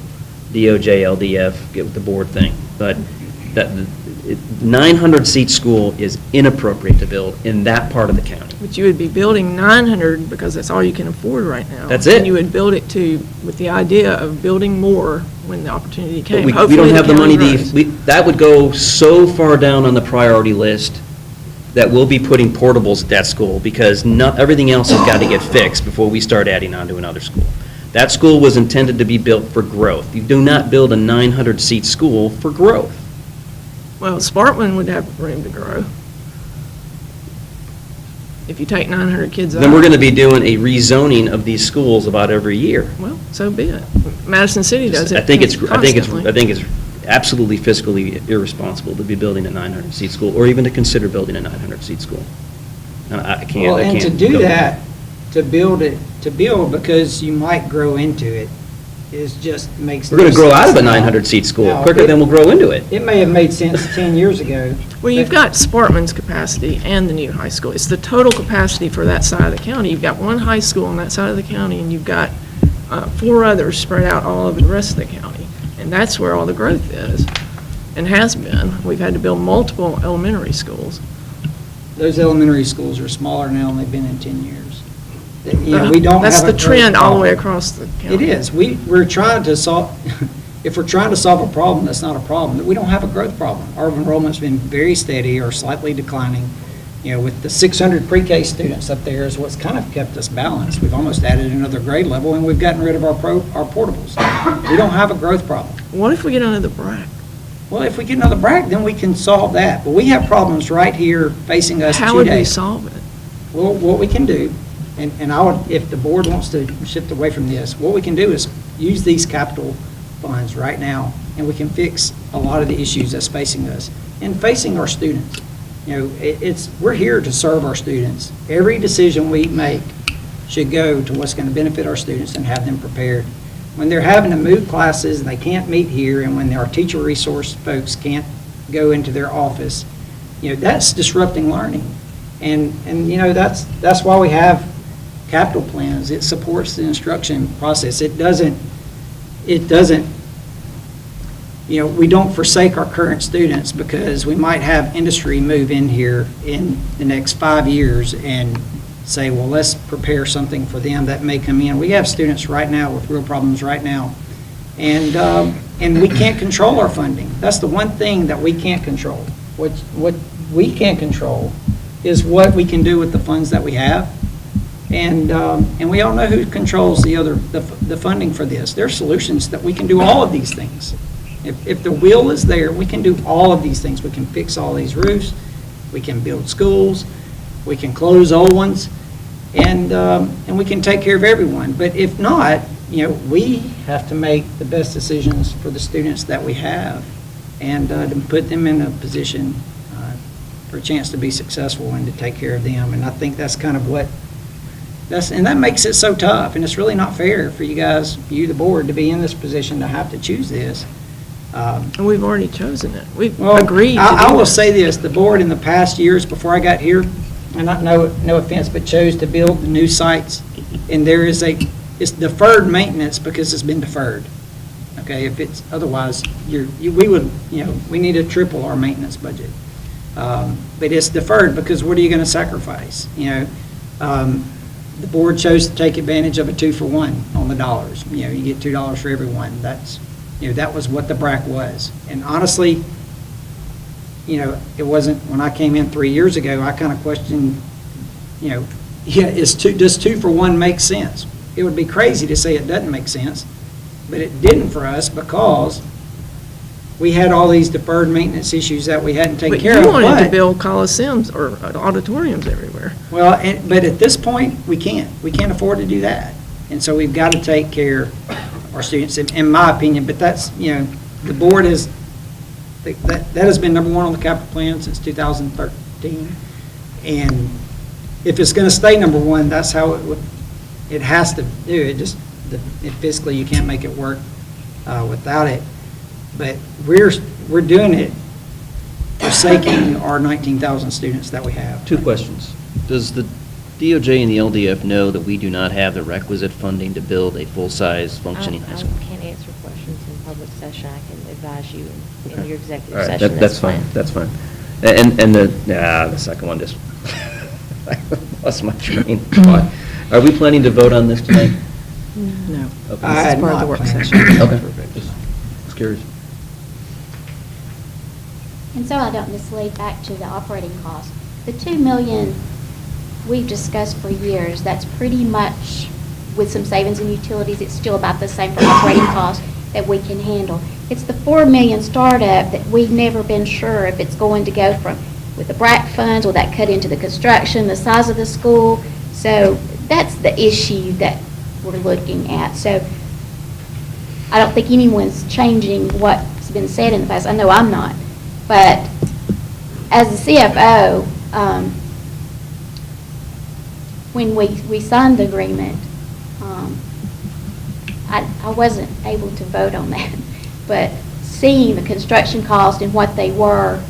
DOJ, LDF, get with the board thing. But that 900-seat school is inappropriate to build in that part of the county. But you would be building 900 because that's all you can afford right now. That's it. And you would build it with the idea of building more when the opportunity came. But we don't have the money Hopefully that would go so far down on the priority list that we'll be putting portables at that school because everything else has got to get fixed before we start adding on to another school. That school was intended to be built for growth. You do not build a 900-seat school for growth. Well, Sparkman would have room to grow. If you take 900 kids out. Then we're going to be doing a rezoning of these schools about every year. Well, so be it. Madison City does it I think it's constantly. absolutely fiscally irresponsible to be building a 900-seat school, or even to consider building a 900-seat school. I can't. Well, and to do that, to build because you might grow into it, makes. We're going to no grow out of a sense now. 900-seat school Now, quicker than we'll grow into it. It may have made sense 10 years ago. Well, you've got Sparkman's capacity and the new high school. It's the total capacity for that side of the county. You've got one high school on that side of the county, and you've got 4 others spread out all over the rest of the county. And that's where all the growth is, and has been. We've had to build multiple elementary schools. Those elementary schools are smaller now than they've been in 10 years. We don't That's have a the trend growth all the way problem. across the county. It is. We're trying to solve, if we're trying to solve a problem, that's not a problem. We don't have a growth problem. Our enrollment's been very steady or slightly declining. With the 600 pre-K students up there is what's kind of kept us balanced. We've almost added another grade level, and we've gotten rid of our portables. We don't have a growth problem. What if we get under the BRAC? Well, if we get another BRAC, then we can solve that. But we have problems right here facing us today. How would we solve it? Well, what we can do, and I would, if the board wants to shift away from this, what we can do is use these capital funds right now, and we can fix a lot of the issues that's facing us and facing our students. You know, we're here to serve our students. Every decision we make should go to what's going to benefit our students and have them prepared. When they're having to move classes and they can't meet here, and when our teacher resource folks can't go into their office, you know, that's disrupting learning. And you know, that's why we have capital plans. It supports the instruction process. It doesn't, you know, we don't forsake our current students because we might have industry move in here in the next 5 years and say, well, let's prepare something for them that may come in. We have students right now with real problems right now. And we can't control our funding. That's the one thing that we can't control. What we can't control is what we can do with the funds that we have. And we all know who controls the funding for this. There are solutions that we can do all of these things. If the will is there, we can do all of these things. We can fix all these roofs. We can build schools. We can close old ones. And we can take care of everyone. But if not, you know, we have to make the best decisions for the students that we have and to put them in a position for a chance to be successful and to take care of them. And I think that's kind of and that makes it so tough. And it's really not fair for you guys, you, the board, to be in this position to have to choose this. And we've already chosen it. We've Well, agreed to I do will this. say this, the board in the past years before I got here, and no offense, but chose to build the new sites. And there is it's deferred maintenance because it's been deferred. Okay, if it's otherwise, we need to triple our maintenance budget. But it's deferred because what are you going to sacrifice? You know, the board chose to take advantage of a 2-for-1 on the dollars. You know, you get $2 for every one. That was what the BRAC was. And honestly, you know, it wasn't, when I came in 3 years ago, I kind of questioned, you know, does 2-for-1 make sense? It would be crazy to say it doesn't make sense, but it didn't for us because we had all these deferred maintenance issues that we hadn't taken care of. But you wanted to build coliseums or auditoriums everywhere. Well, but at this point, we can't. We can't afford to do that. And so we've got to take care of our students, in my opinion. But that's, you know, the board is, that has been number one on the capital plan since 2013. And if it's going to stay number one, that's how it has to do. Fiscally, you can't make it work without it. But we're doing it, forsaking our 19,000 students that we have. 2 questions. Does the DOJ and the LDF know that we do not have the requisite funding to build a full-size functioning high school? I can't answer questions in public session. I can advise you in your executive All right, session. that's fine, fine. that's fine. And the second one, just, I lost my train of thought. Are we planning to vote on this tonight? No. Okay. I had part of the not work planned. session. Okay, just curious. And so I don't mislead back to the operating cost. The $2 million we've discussed for years, that's pretty much, with some savings in utilities, it's still about the same for operating costs that we can handle. It's the $4 million startup that we've never been sure if it's going to go from, with the BRAC funds, will that cut into the construction, the size of the school? So that's the issue that we're looking at. So I don't think anyone's changing what's been said in the past. I know I'm not. But as the CFO, when we signed the agreement, I wasn't able to vote on that. But seeing the construction cost and what they weren't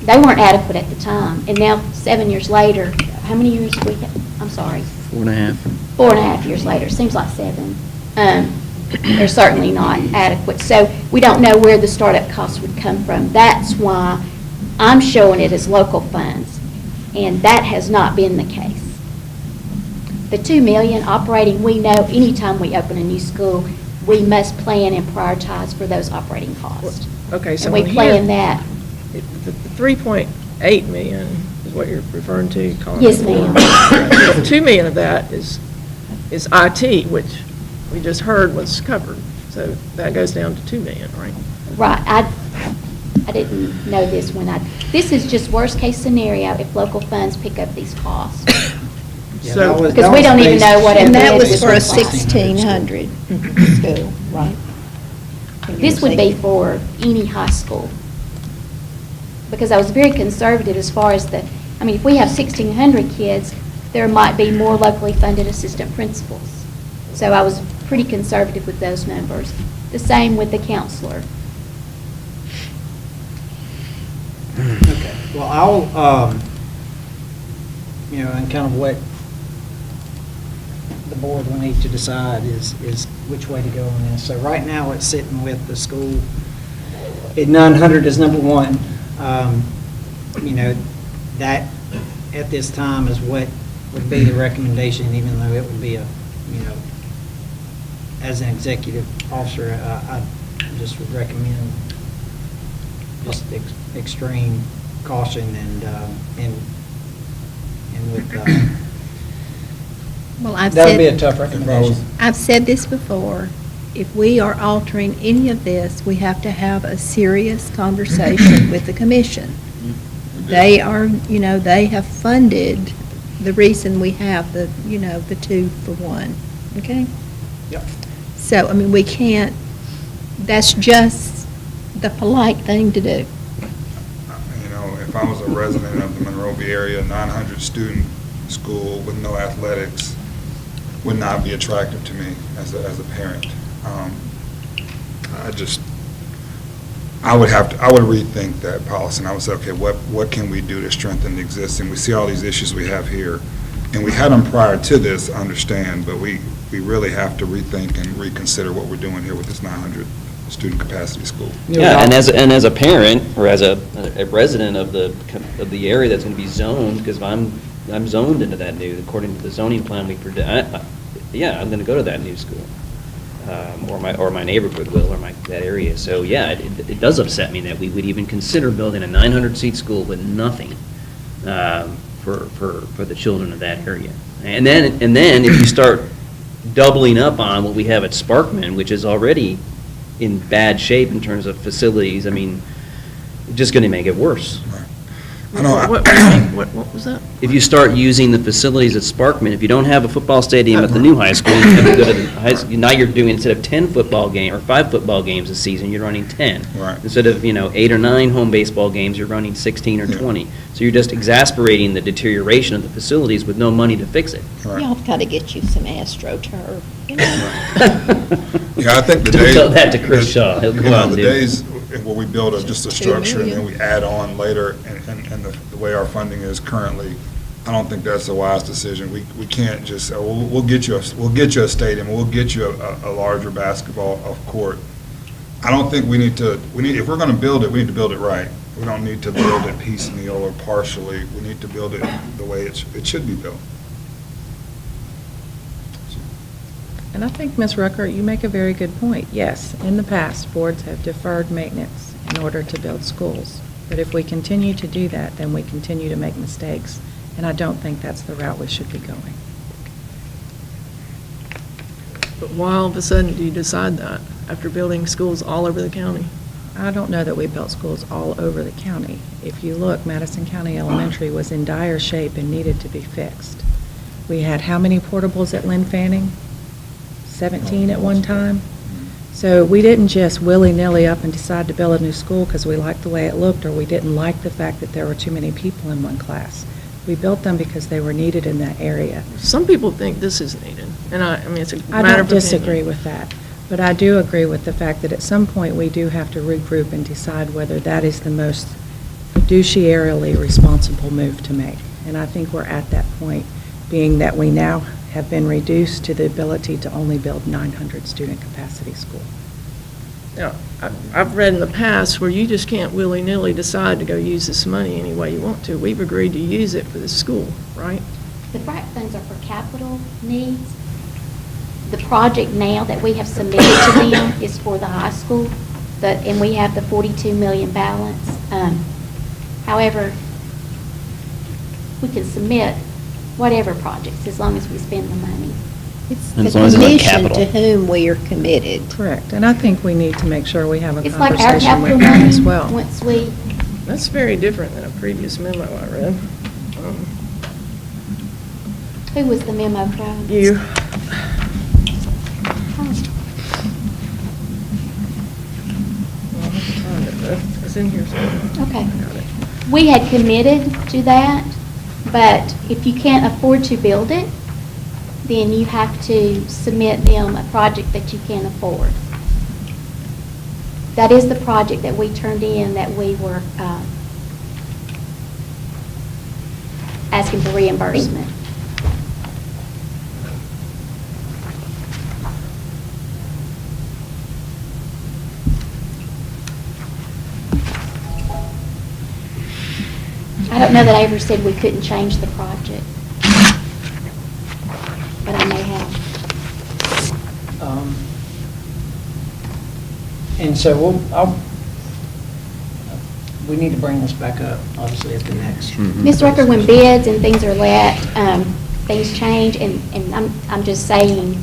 adequate at the time. And now, 7 years later, how many years we have? I'm sorry. 4.5. 4.5 years later, seems like 7. They're certainly not adequate. So we don't know where the startup costs would come from. That's why I'm showing it as local funds, and that has not been the case. The $2 million operating, we know anytime we open a new school, we must plan and prioritize for those operating costs. Okay, so And we on here, plan that. The 3.8 million is what you're referring to, Colin? Yes, ma'am. 2 million of that is IT, which we just heard was covered. So that goes down to 2 million, right? Right, I didn't know this this is just worst-case scenario if local funds pick up these costs. Yeah, So- that was- Because that we was don't even based- know what And that bid was would for a look like. 1,600 school, right? This would be for any high school. Because I was very conservative as far as if we have 1,600 kids, there might be more locally funded assistant principals. So I was pretty conservative with those numbers. The same with the counselor. Okay, well, I'll, and kind of what the board will need to decide is which way to go on this. So right now, it's sitting with the school at 900 is number one. That at this time is what would be the recommendation, even though it would be as an executive officer, I just would recommend just extreme caution and with, Well, I've that would said. be a tough recommendation. I've said this before, if we are altering any of this, we have to have a serious conversation with the commission. They are, they have funded the reason we have the 2-for-1, okay? Yep. So, we can't, that's just the polite thing to do. If I was a resident of the Monrovia area, 900 student school with no athletics would not be attractive to me as a parent. I would rethink that policy, and I would say, okay, what can we do to strengthen the existing? We see all these issues we have here, and we had them prior to this, I understand, but we really have to rethink and reconsider what we're doing here with this 900 student capacity school. Yeah, and as a parent, or as a resident of the area that's going to be zoned, because I'm zoned into that according to the zoning plan we predict, I'm going to go to that new school. Or my neighborhood will, or that area. So, yeah, it does upset me that we would even consider building a 900-seat school with nothing for the children of that area. And then if you start doubling up on what we have at Sparkman, which is already in bad shape in terms of facilities, it's just going to make it worse. What was that? If you start using the facilities at Sparkman, if you don't have a football stadium at the new high school, you have to go to the high school. Now you're doing, instead of 10 football games or 5 football games a season, you're running 10. Right. Instead of 8 or 9 home baseball games, you're running 16 or 20. So you're just exasperating the deterioration of the facilities with no money to fix it. Y'all got to get you some AstroTurf. Yeah, I think the Don't days. tell that to Chris Shaw. He'll go out and The do it. days where we build just a structure and then we add on later, and the way our funding is currently, I don't think that's a wise decision. We can't just say, well, we'll get you a stadium, we'll get you a larger basketball court. I don't think if we're going to build it, we need to build it right. We don't need to build it piecemeal or partially. We need to build it the way it should be built. And I think, Ms. Rucker, you make a very good point. Yes, in the past, boards have deferred maintenance in order to build schools. But if we continue to do that, then we continue to make mistakes. And I don't think that's the route we should be going. But why all of a sudden do you decide that after building schools all over the county? I don't know that we built schools all over the county. If you look, Madison County Elementary was in dire shape and needed to be fixed. We had how many portables at Lynn Fanning? 17 at one time. So we didn't just willy-nilly up and decide to build a new school because we liked the way it looked or we didn't like the fact that there were too many people in one class. We built them because they were needed in that area. Some people think this is needed, and it's a matter of I don't opinion. disagree with that, but I do agree with the fact that at some point we do have to regroup and decide whether that is the most fiduciarily responsible move to make. And I think we're at that point, being that we now have been reduced to the ability to only build 900 student capacity school. Now, I've read in the past where you just can't willy-nilly decide to go use this money any way you want to. We've agreed to use it for the school, right? The FRAC funds are for capital needs. The project now that we have submitted to them is for the high school, and we have the 42 million balance. However, we can submit whatever projects as long as we spend the money. It's And the as long as it's not commission capital. to whom we are committed. Correct, and I think we need to make sure we have a It's like our conversation capital with them money, as well. once we, That's very different than a previous memo I read. who was the memo from? You, it's in here somewhere. Okay. I got it. We had committed to that, but if you can't afford to build it, then you have to submit them a project that you can afford. That is the project that we turned in that we were asking for reimbursement. I don't know that I ever said we couldn't change the project, but I may have. And so we need to bring this back up, obviously, at the next. Ms. Rucker, when bids and things are let, things change, and I'm just saying,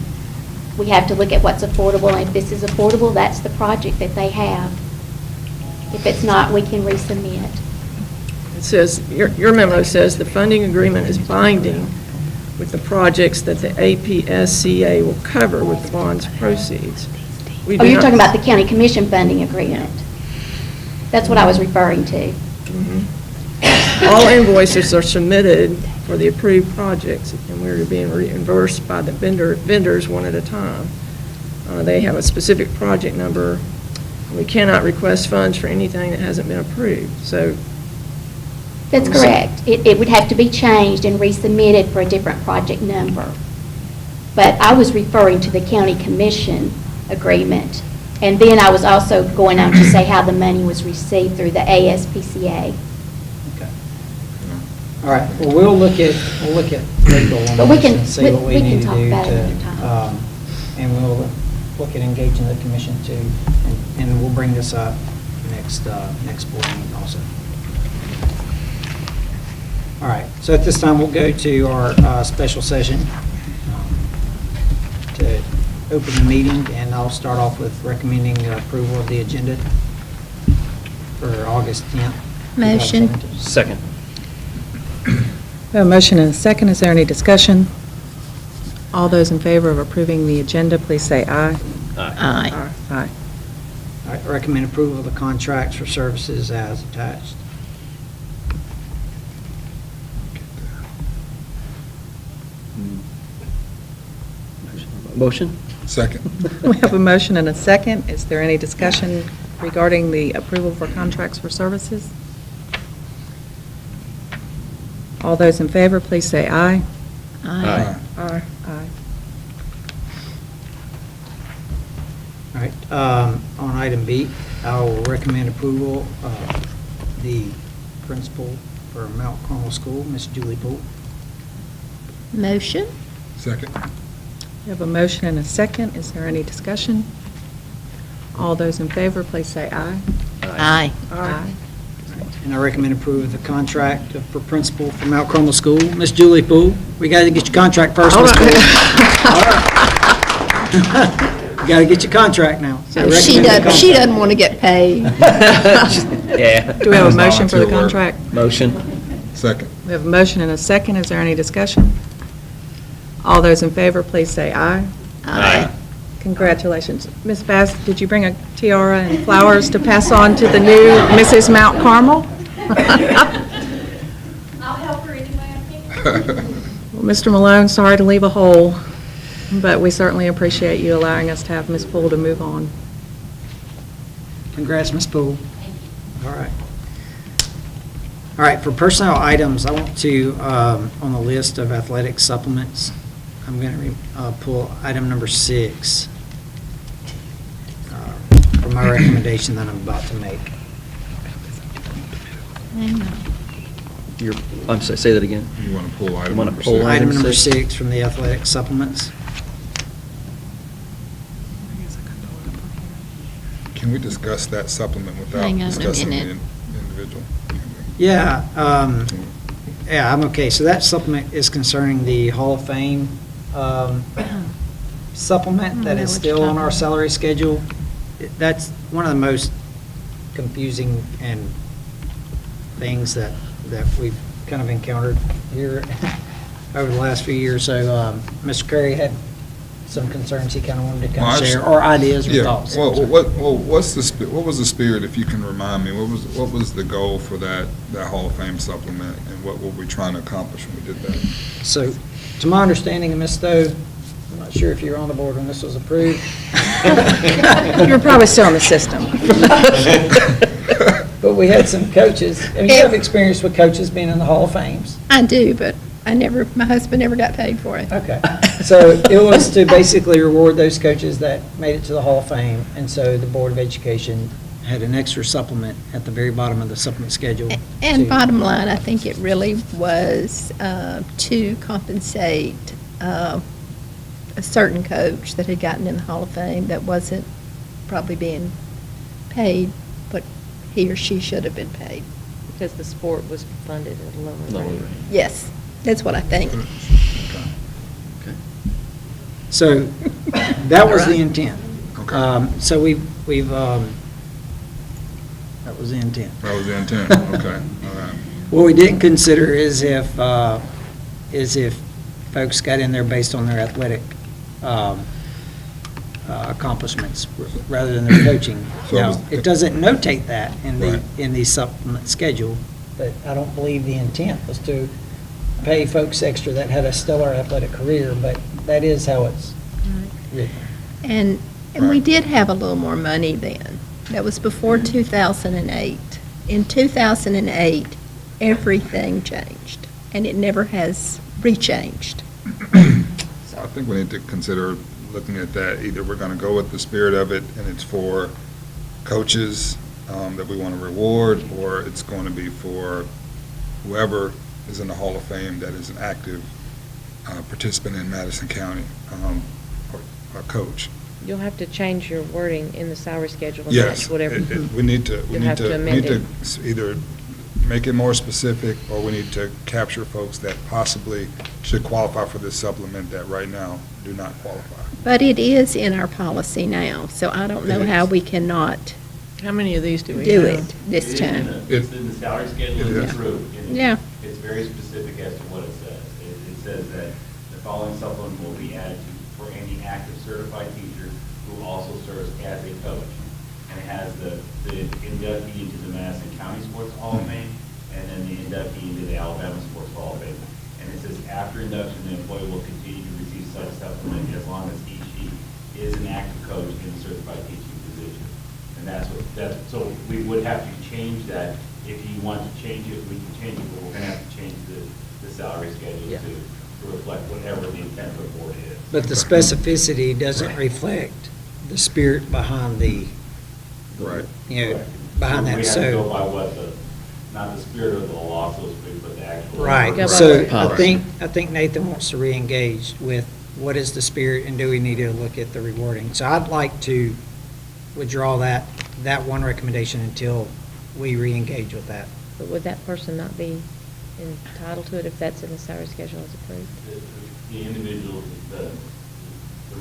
we have to look at what's affordable, and if this is affordable, that's the project that they have. If it's not, we can resubmit. It says, your memo says the funding agreement is binding with the projects that the APSCA will cover with the bond's proceeds. We Oh, do you're not- talking about the county commission funding agreement. That's what I was referring to. All invoices are submitted for the approved projects, and we're being reimbursed by the vendors one at a time. They have a specific project number. We cannot request funds for anything that hasn't been approved, so. That's correct. It would have to be changed and resubmitted for a different project number. But I was referring to the county commission agreement. And then I was also going on to say how the money was received through the ASPCA. Okay. All right, well, we'll look at April But on we this can- and see what we we can need to talk do about it to, another time. and we'll look at engaging the commission too, and we'll bring this up next board meeting also. All right, so at this time, we'll go to our special session to open the meeting, and I'll start off with recommending approval of the agenda for August 10th. Motion. 2017. Second. We have a motion and a second. Is there any discussion? All those in favor of approving the agenda, please say aye. Aye. Aye. All right, recommend approval of the contracts for services as attached. Motion? Second. We have a motion and a second. Is there any discussion regarding the approval for contracts for services? All those in favor, please say aye. Aye. Aye. Aye. All right, on item B, I will recommend approval of the principal for Mount Carmel School, Miss Julie Poole. Motion? Second. We have a motion and a second. Is there any discussion? All those in favor, please say aye. Aye. Aye. And I recommend approval of the contract for principal for Mount Carmel School, Miss Julie Poole. We got to get your contract first, Miss Poole. All right. You got to get your contract now. So She recommend the doesn't, she contract. doesn't want to get paid. Yeah. Do we have a motion for the contract? Motion? Second. We have a motion and a second. Is there any discussion? All those in favor, please say aye. Aye. Congratulations. Ms. Bass, did you bring a tiara and flowers to pass on to the new Mrs. Mount Carmel? I'll help her any way I can. Well, Mr. Malone, sorry to leave a hole, but we certainly appreciate you allowing us to have Ms. Poole to move on. Congrats, Ms. Poole. All right. All right, for personnel items, I want to, on the list of athletic supplements, I'm going to pull item number 6 for my recommendation that I'm about to make. I'm sorry, say that again. You want to pull You item wanna number pull 6? Item Item number 6. 6 from the athletic supplements. Can we discuss that supplement without Hang on a discussing the minute. individual? Yeah, yeah, I'm okay. So that supplement is concerning the Hall of Fame supplement that I know is what you're still on talking our about. salary schedule. That's one of the most confusing and things that we've kind of encountered here over the last few years. So Mr. Curry had some concerns he kind of wanted to Well, I kind of just- share, or ideas or Yeah. thoughts. Well, what was the spirit, if you can remind me, what was the goal for that Hall of Fame supplement, and what were we trying to accomplish when we did that? So, to my understanding, Ms. Stowe, I'm not sure if you were on the board when this was approved. You're probably still in the system. But we had some coaches, and you have experience with coaches being in the Hall of Fames. I do, but my husband never got paid for it. Okay. So it was to basically reward those coaches that made it to the Hall of Fame. And so the Board of Education had an extra supplement at the very bottom of the supplement schedule. And to- bottom line, I think it really was to compensate a certain coach that had gotten in the Hall of Fame that wasn't probably being paid what he or she should have been paid. Because the sport was funded at a lower rate. Yes, that's what I think. So that was the Right. intent. Okay. So that was the intent. That was the intent, okay, all right. What we didn't consider is if folks got in there based on their athletic accomplishments rather than their coaching. So it Now, was- it doesn't notate that Right. in the supplement schedule, but I don't believe the intent was to pay folks extra that had a stellar athletic career, but that is how it's written. And we Right. did have a little more money then. That was before 2008. In 2008, everything changed, and it never has rechanged. I think we need to consider looking at that. Either we're going to go with the spirit of it, and it's for coaches that we want to reward, or it's going to be for whoever is in the Hall of Fame that is an active participant in Madison County, or a coach. You'll have to change your wording in the salary schedule and Yes. match whatever. We need to, You'll have to we amend need to it. either make it more specific, or we need to capture folks that possibly should qualify for this supplement that right now do not qualify. But it is in our policy now, so I don't know how we cannot How many of these do we do have? it this time. It's in the salary schedule, It it's is. approved. and Yeah. It's very specific as to what it says. It says that the following supplement will be added for any active certified teacher who also serves as a coach. And it has the inductee into the Madison County Sports Hall of Fame, and then the inductee into the Alabama Sports Hall of Fame. And it says after induction, the employee will continue to receive such supplement as long as he, she is an active coach in a certified teaching position. And so we would have to change that. If you want to change it, we can change it, but we're going to have to change the salary schedule Yeah. to reflect whatever the intent of the board is. But the specificity doesn't reflect the spirit behind the, Right. behind that, We have to so. go by what not the spirit of the law, so to speak, but the actual. Right, Go by so what I think Nathan wants to reengage with what is the spirit, and do we need to look at the rewarding? So I'd like to withdraw that one recommendation until we reengage with that. But would that person not be entitled to it if that's in the salary schedule as approved? The individual, the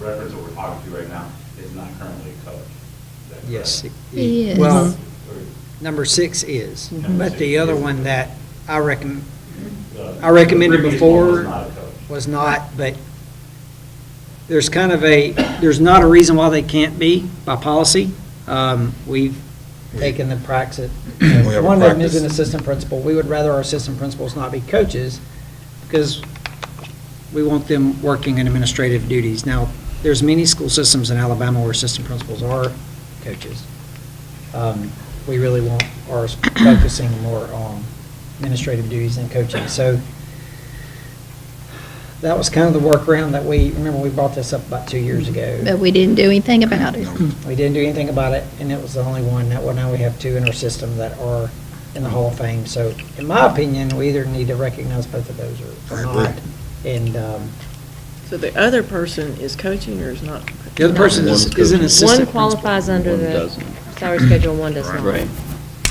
reference that we're talking to right now is not currently a coach. Is that correct? Yes. He is. Well, Or- number 6 is, Number but 6 the other is. one that I recommended the previous one was before not a coach. was not, but there's there's not a reason why they can't be by policy. We've taken the practice, We have a one of them is practice. an assistant principal. We would rather our assistant principals not be coaches because we want them working in administrative duties. Now, there's many school systems in Alabama where assistant principals are coaches. We really want ours focusing more on administrative duties than coaching. So that was kind of the workaround that remember we brought this up about 2 years ago. But we didn't do anything about it. We didn't do anything about it, and it was the only one. Now we have 2 in our system that are in the Hall of Fame. So in my opinion, we either need to recognize both of those or I agree. not. And So the other person is coaching or is not? the other person is an coaching. assistant One qualifies under One the doesn't. salary schedule, one does not. Right.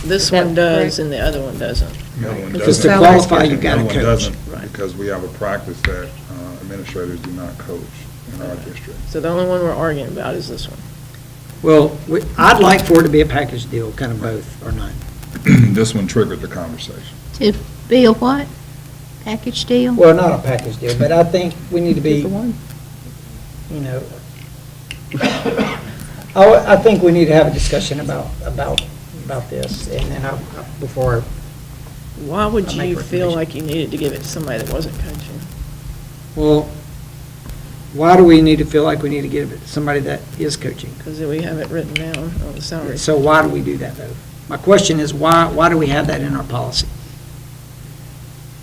This Is that one does correct? and the other one doesn't. The other one Because doesn't. to qualify, you've got The to other one coach. doesn't, Right. because we have a practice that administrators do not coach in our district. So the only one we're arguing about is this one. Well, I'd like for it to be a package deal, kind of both, or none. This one triggered the conversation. To be a what? Package deal? Well, not a package deal, but I think we need to be, Two for one. you know, I think we need to have a discussion about this, and then before, Why would I make you feel recommendation. like you needed to give it to somebody that wasn't coaching? well, why do we need to feel like we need to give it to somebody that is coaching? Because we have it written down on the salary. So why do we do that, though? My question is, why do we have that in our policy?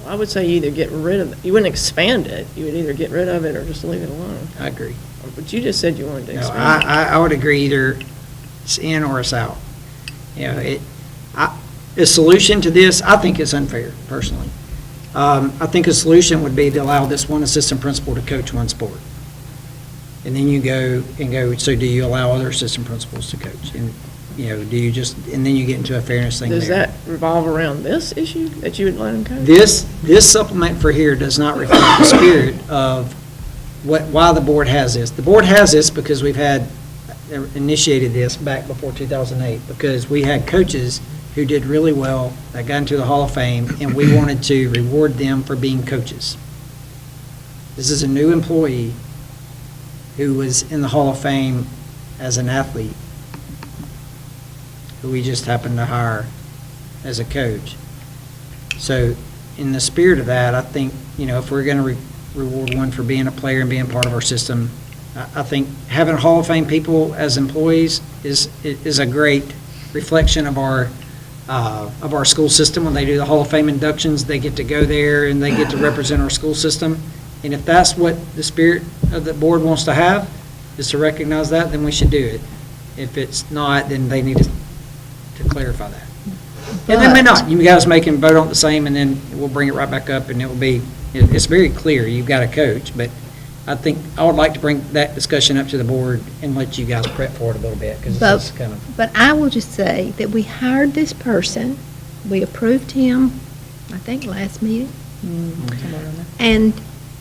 I would say you either get rid of it, you wouldn't expand it, you would either get rid of it or just leave it alone. I agree. But you just said you wanted to No, expand it. I would agree either it's in or it's out. You know, the solution to this, I think it's unfair, personally. I think a solution would be to allow this one assistant principal to coach one sport. And then you go, so do you allow other assistant principals to coach? And, you know, do you just, and then you get into a fairness thing there. Does that revolve around this issue, that you would let them coach? This supplement for here does not reflect the spirit of why the board has this. The board has this because we've initiated this back before 2008, because we had coaches who did really well, that got into the Hall of Fame, and we wanted to reward them for being coaches. This is a new employee who was in the Hall of Fame as an athlete, who we just happened to hire as a coach. So in the spirit of that, I think, you know, if we're going to reward one for being a player and being part of our system, I think having Hall of Fame people as employees is a great reflection of our school system. When they do the Hall of Fame inductions, they get to go there and they get to represent our school system. And if that's what the spirit of the board wants to have, is to recognize that, then we should do it. If it's not, then they need to clarify that. And they may not. You guys make and vote on it the same, and then we'll bring it right back up, and it will be, it's very clear, you've got a coach, but I think, I would like to bring that discussion up to the board and let you guys prep for it a little bit, because it's kind of. But I will just say that we hired this person, we approved him, I think, last meeting, Somewhere around there. and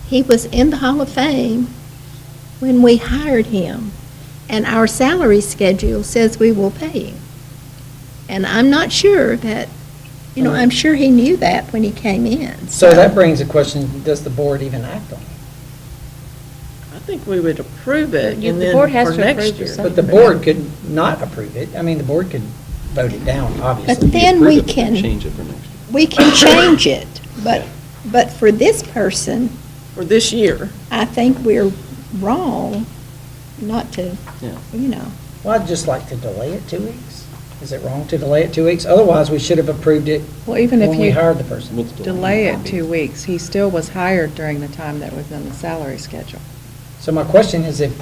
he was in the Hall of Fame when we hired him, and our salary schedule says we will pay him. And I'm not sure that, you know, I'm sure he knew that when he came in. So that brings the question, does the board even act on it? I think we would approve it, You- and the then board has for to next approve the year. salary. But the board could not approve it. I mean, the board could vote it down, obviously. But then we Approve it, can, Change it for next year. we can change it, but for this person, For this year. I think we're wrong not to, Yeah. you know. Well, I'd just like to delay it 2 weeks. Is it wrong to delay it 2 weeks? Otherwise, we should have approved it Well, even if when we you hired the person. What's the- delay it 2 weeks, he still was hired during the time that was in the salary schedule. So my question is if,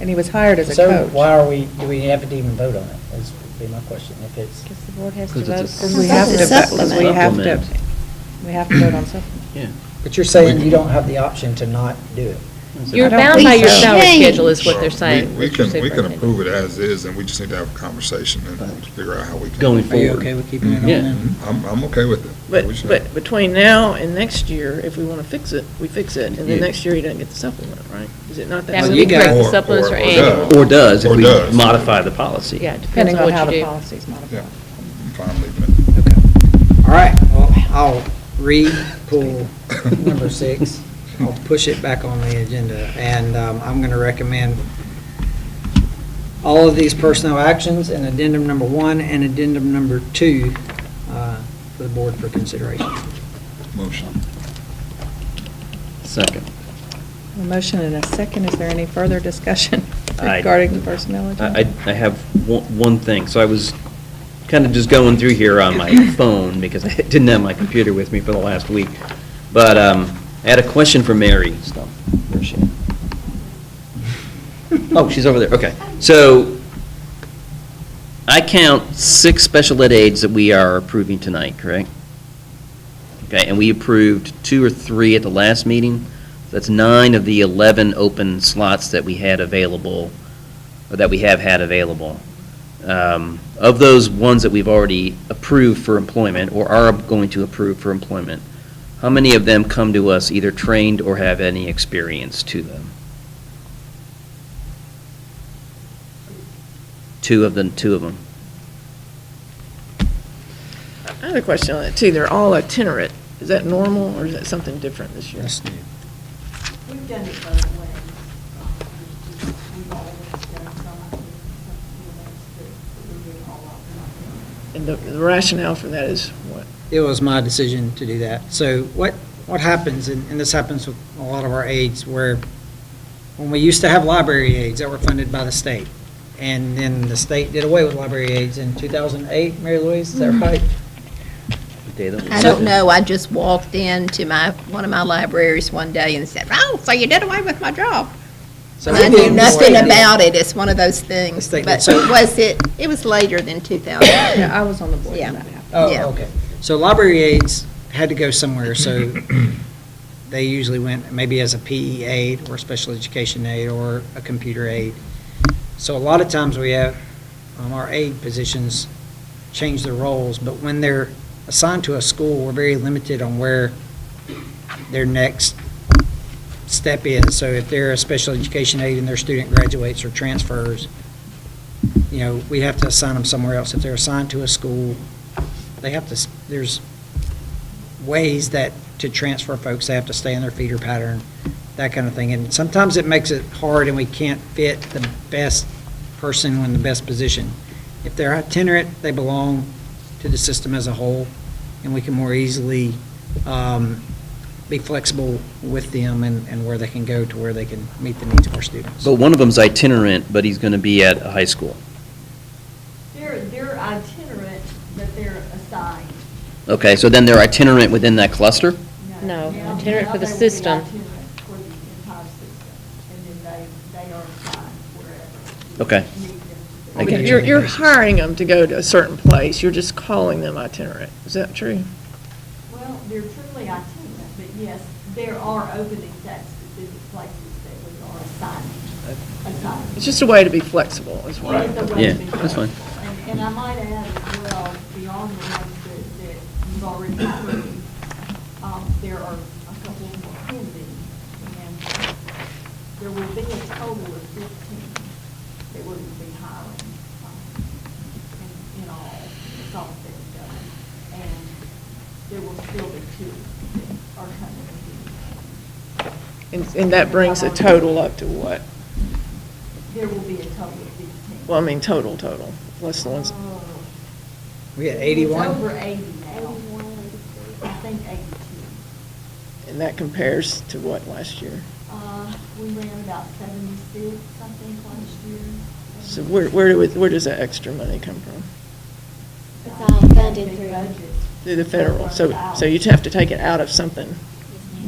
And he was hired as a so coach. why do we have to even vote on it, is would be my question, if it's. Because the board has to Because vote. it's a for We have to, That's a supplement. we have to vote on supplement. Yeah. But you're saying you don't have the option to not do it? You're I don't bound think by your so. salary Change. schedule is what they're saying. We with your can superintendent. approve it as is, and we just need to have a conversation and figure out how we can. Going Are you forward. okay with keeping it on Yeah. then? I'm okay with it. We But, should- but between now and next year, if we want to fix it, we fix it, and Yeah. then next year he doesn't get the supplement, right? Is it not that? That Well, would you be got- correct, the Or- supplements or are does. annual. Or does, if Or we does. modify the policy. Yeah, it depends Depending on on how what the you do. policy's modified. Yeah, I'm fine leaving it. Okay. All right, well, I'll re-pull number 6. I'll push it back on the agenda, and I'm going to recommend all of these personnel actions and addendum number 1 and addendum number 2 for the board for consideration. Motion. Second. A motion and a second. Is there any further discussion I- regarding the personnel agenda? I have one thing. So I was kind of just going through here on my phone because I didn't have my computer with me for the last week. But I had a question for Mary. Stop. Where is she? Oh, she's over there. Okay. So I count 6 special ed aides that we are approving tonight, correct? Okay, and we approved 2 or 3 at the last meeting. That's 9 of the 11 open slots that we had available, or that we have had available. Of those ones that we've already approved for employment, or are going to approve for employment, How many of them come to us either trained or have any experience to them? Two of them. I have a question on that too. They're all itinerant. Is that normal or is that something different this year? That's new. We've done it both ways. We've always done some we do all of them. And the rationale for that is what? It was my decision to do that. So what happens, and this happens with a lot of our aides, where when we used to have library aides that were funded by the state, and then the state did away with library aides in 2008, Mary Louise, is that right? I don't know, I just walked into one of my libraries one day and said, oh, so you did away with my job. So And we I knew did nothing away- about it, it's one of those things, State but did. So- it was later than 2000. Yeah, I was on the board Yeah. when that happened. Oh, Yeah. okay. So library aides had to go somewhere, so they usually went maybe as a PE aide or special education aide or a computer aide. So a lot of times we have our aide positions change their roles, but when they're assigned to a school, we're very limited on where their next step is. So if they're a special education aide and their student graduates or transfers, we have to assign them somewhere else. If they're assigned to a school, they have to, there's ways to transfer folks, they have to stay in their feeder pattern, that kind of thing. And sometimes it makes it hard and we can't fit the best person in the best position. If they're itinerant, they belong to the system as a whole, and we can more easily be flexible with them and where they can go to where they can meet the needs of our students. But one of them's itinerant, but he's going to be at a high school. They're itinerant, but they're assigned. Okay, so then they're itinerant within that cluster? No, Now- itinerant now for the they will be system. itinerant for the entire system, and then they are assigned wherever. Okay. we need them to be. I get Okay, you're hiring them to go to a certain place, you're just calling them itinerant. Is that true? Well, they're truly itinerant, but yes, there are openings at specific places that we are assigning. It's just a way to be flexible, is what It is a I. way Yeah, to be that's fine. flexible. And I might add as well, beyond the ones that you've already approved, there are a couple more pending, and there will be a total of 15 that we will be hiring in all, it's all said and done. And there will still be 2 that are coming in. And that brings the total up to what? There will be a total of 15. Well, I mean, total, less the ones. We had 81? It's over 80 now. I think 82. And that compares to what last year? We ran about 76, I think, last year. So where does that extra money come from? It's all funded through. Budget. Through the federal, so you'd have to take it out of something.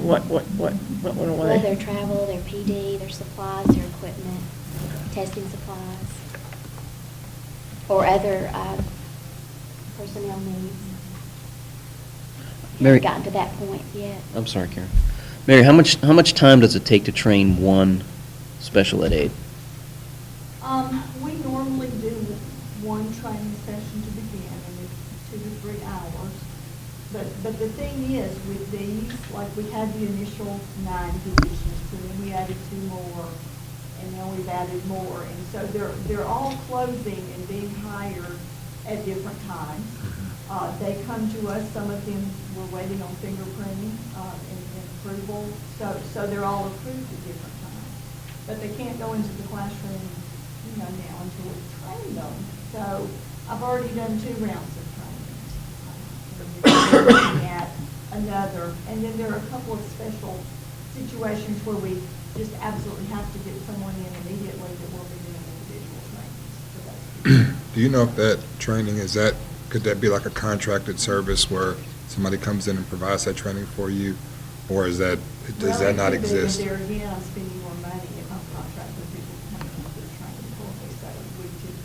What went Well, away? their travel, their PD, their supplies, their equipment, testing supplies, or other personnel needs. Mary- Haven't gotten to that point yet. I'm sorry, Karen. Mary, how much time does it take to train one special ed aide? We normally do one training session to begin, and it's 2 to 3 hours. But the thing is, with these, like, we had the initial 9 positions, and then we added 2 more, and now we've added more. And so they're all closing and being hired at different times. They come to us, some of them we're waiting on fingerprinting and approval, so they're all approved at different times. But they can't go into the classroom, now until we train them. So I've already done 2 rounds of training. We're looking at another, and then there are a couple of special situations where we just absolutely have to get someone in immediately that will be doing individual trainings for those. Do you know if that training could that be like a contracted service where somebody comes in and provides that training for you? Or does that not exist? There again, I'm spending more money if I'm contracting people to come in and do training for me, so we just.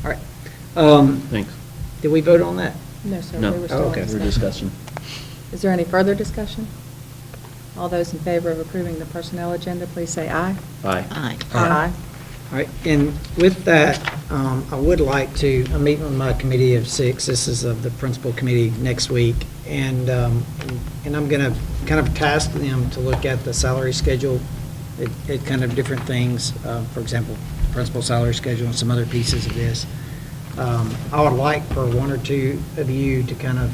All right. Thanks. Did we vote on that? No, sir. No. We were still Oh, in okay. We're discussing. Is there any further discussion? All those in favor of approving the personnel agenda, please say aye. Aye. Aye. Aye. All right, and with that, I would like to, I'm meeting with my committee of 6, this is of the principal committee next week, and I'm going to kind of task them to look at the salary schedule, at kind of different things, for example, principal salary schedule and some other pieces of this. I would like for one or two of you to kind of,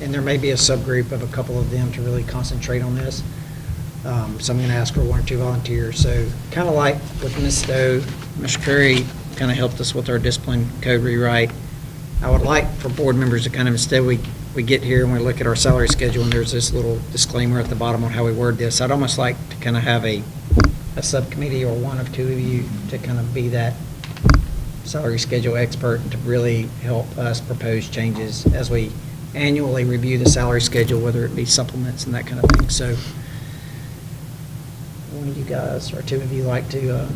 and there may be a subgroup of a couple of them to really concentrate on this. So I'm going to ask for one or two volunteers. So kind of like with Ms. Stowe, Mr. Curry kind of helped us with our discipline code rewrite. I would like for board members to kind of, instead we get here and we look at our salary schedule and there's this little disclaimer at the bottom on how we word this. I'd almost like to kind of have a subcommittee or one of two of you to kind of be that salary schedule expert and to really help us propose changes as we annually review the salary schedule, whether it be supplements and that kind of thing. So one of you guys or two of you like to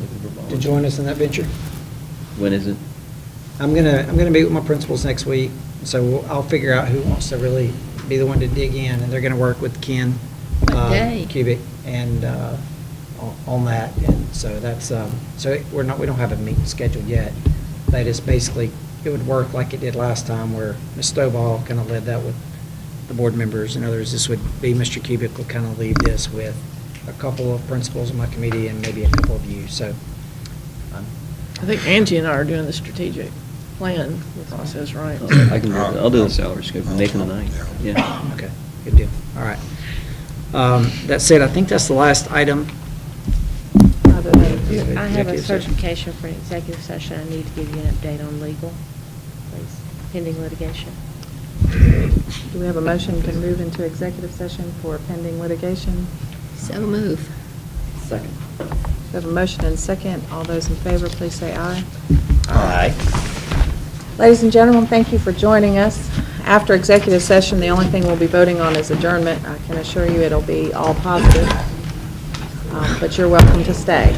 join us in that venture? When is it? I'm gonna meet with my principals next week, so I'll figure out who wants to really be the one to dig in, and they're gonna work with Ken Cubic and on that. And so that's so we don't have a meeting scheduled yet. But it's basically, it would work like it did last time, where Ms. Stovall kind of led that with the board members and others. This would be Mr. Cubic will kind of lead this with a couple of principals in my committee and maybe a couple of you. So I think Angie and I are doing the strategic plan process, right? I can. I'll do the salary schedule. Nathan and I. Yeah. okay, good deal. All right. That said, I think that's the last item. Other than I have a executive session. certification for an executive session. I need to give you an update on legal, please, pending litigation. Do we have a motion to move into executive session for pending litigation? So move. Second. We have a motion and second. All those in favor, please say aye. Aye. Ladies and gentlemen, thank you for joining us. After executive session, the only thing we'll be voting on is adjournment. I can assure you it'll be all positive, but you're welcome to stay.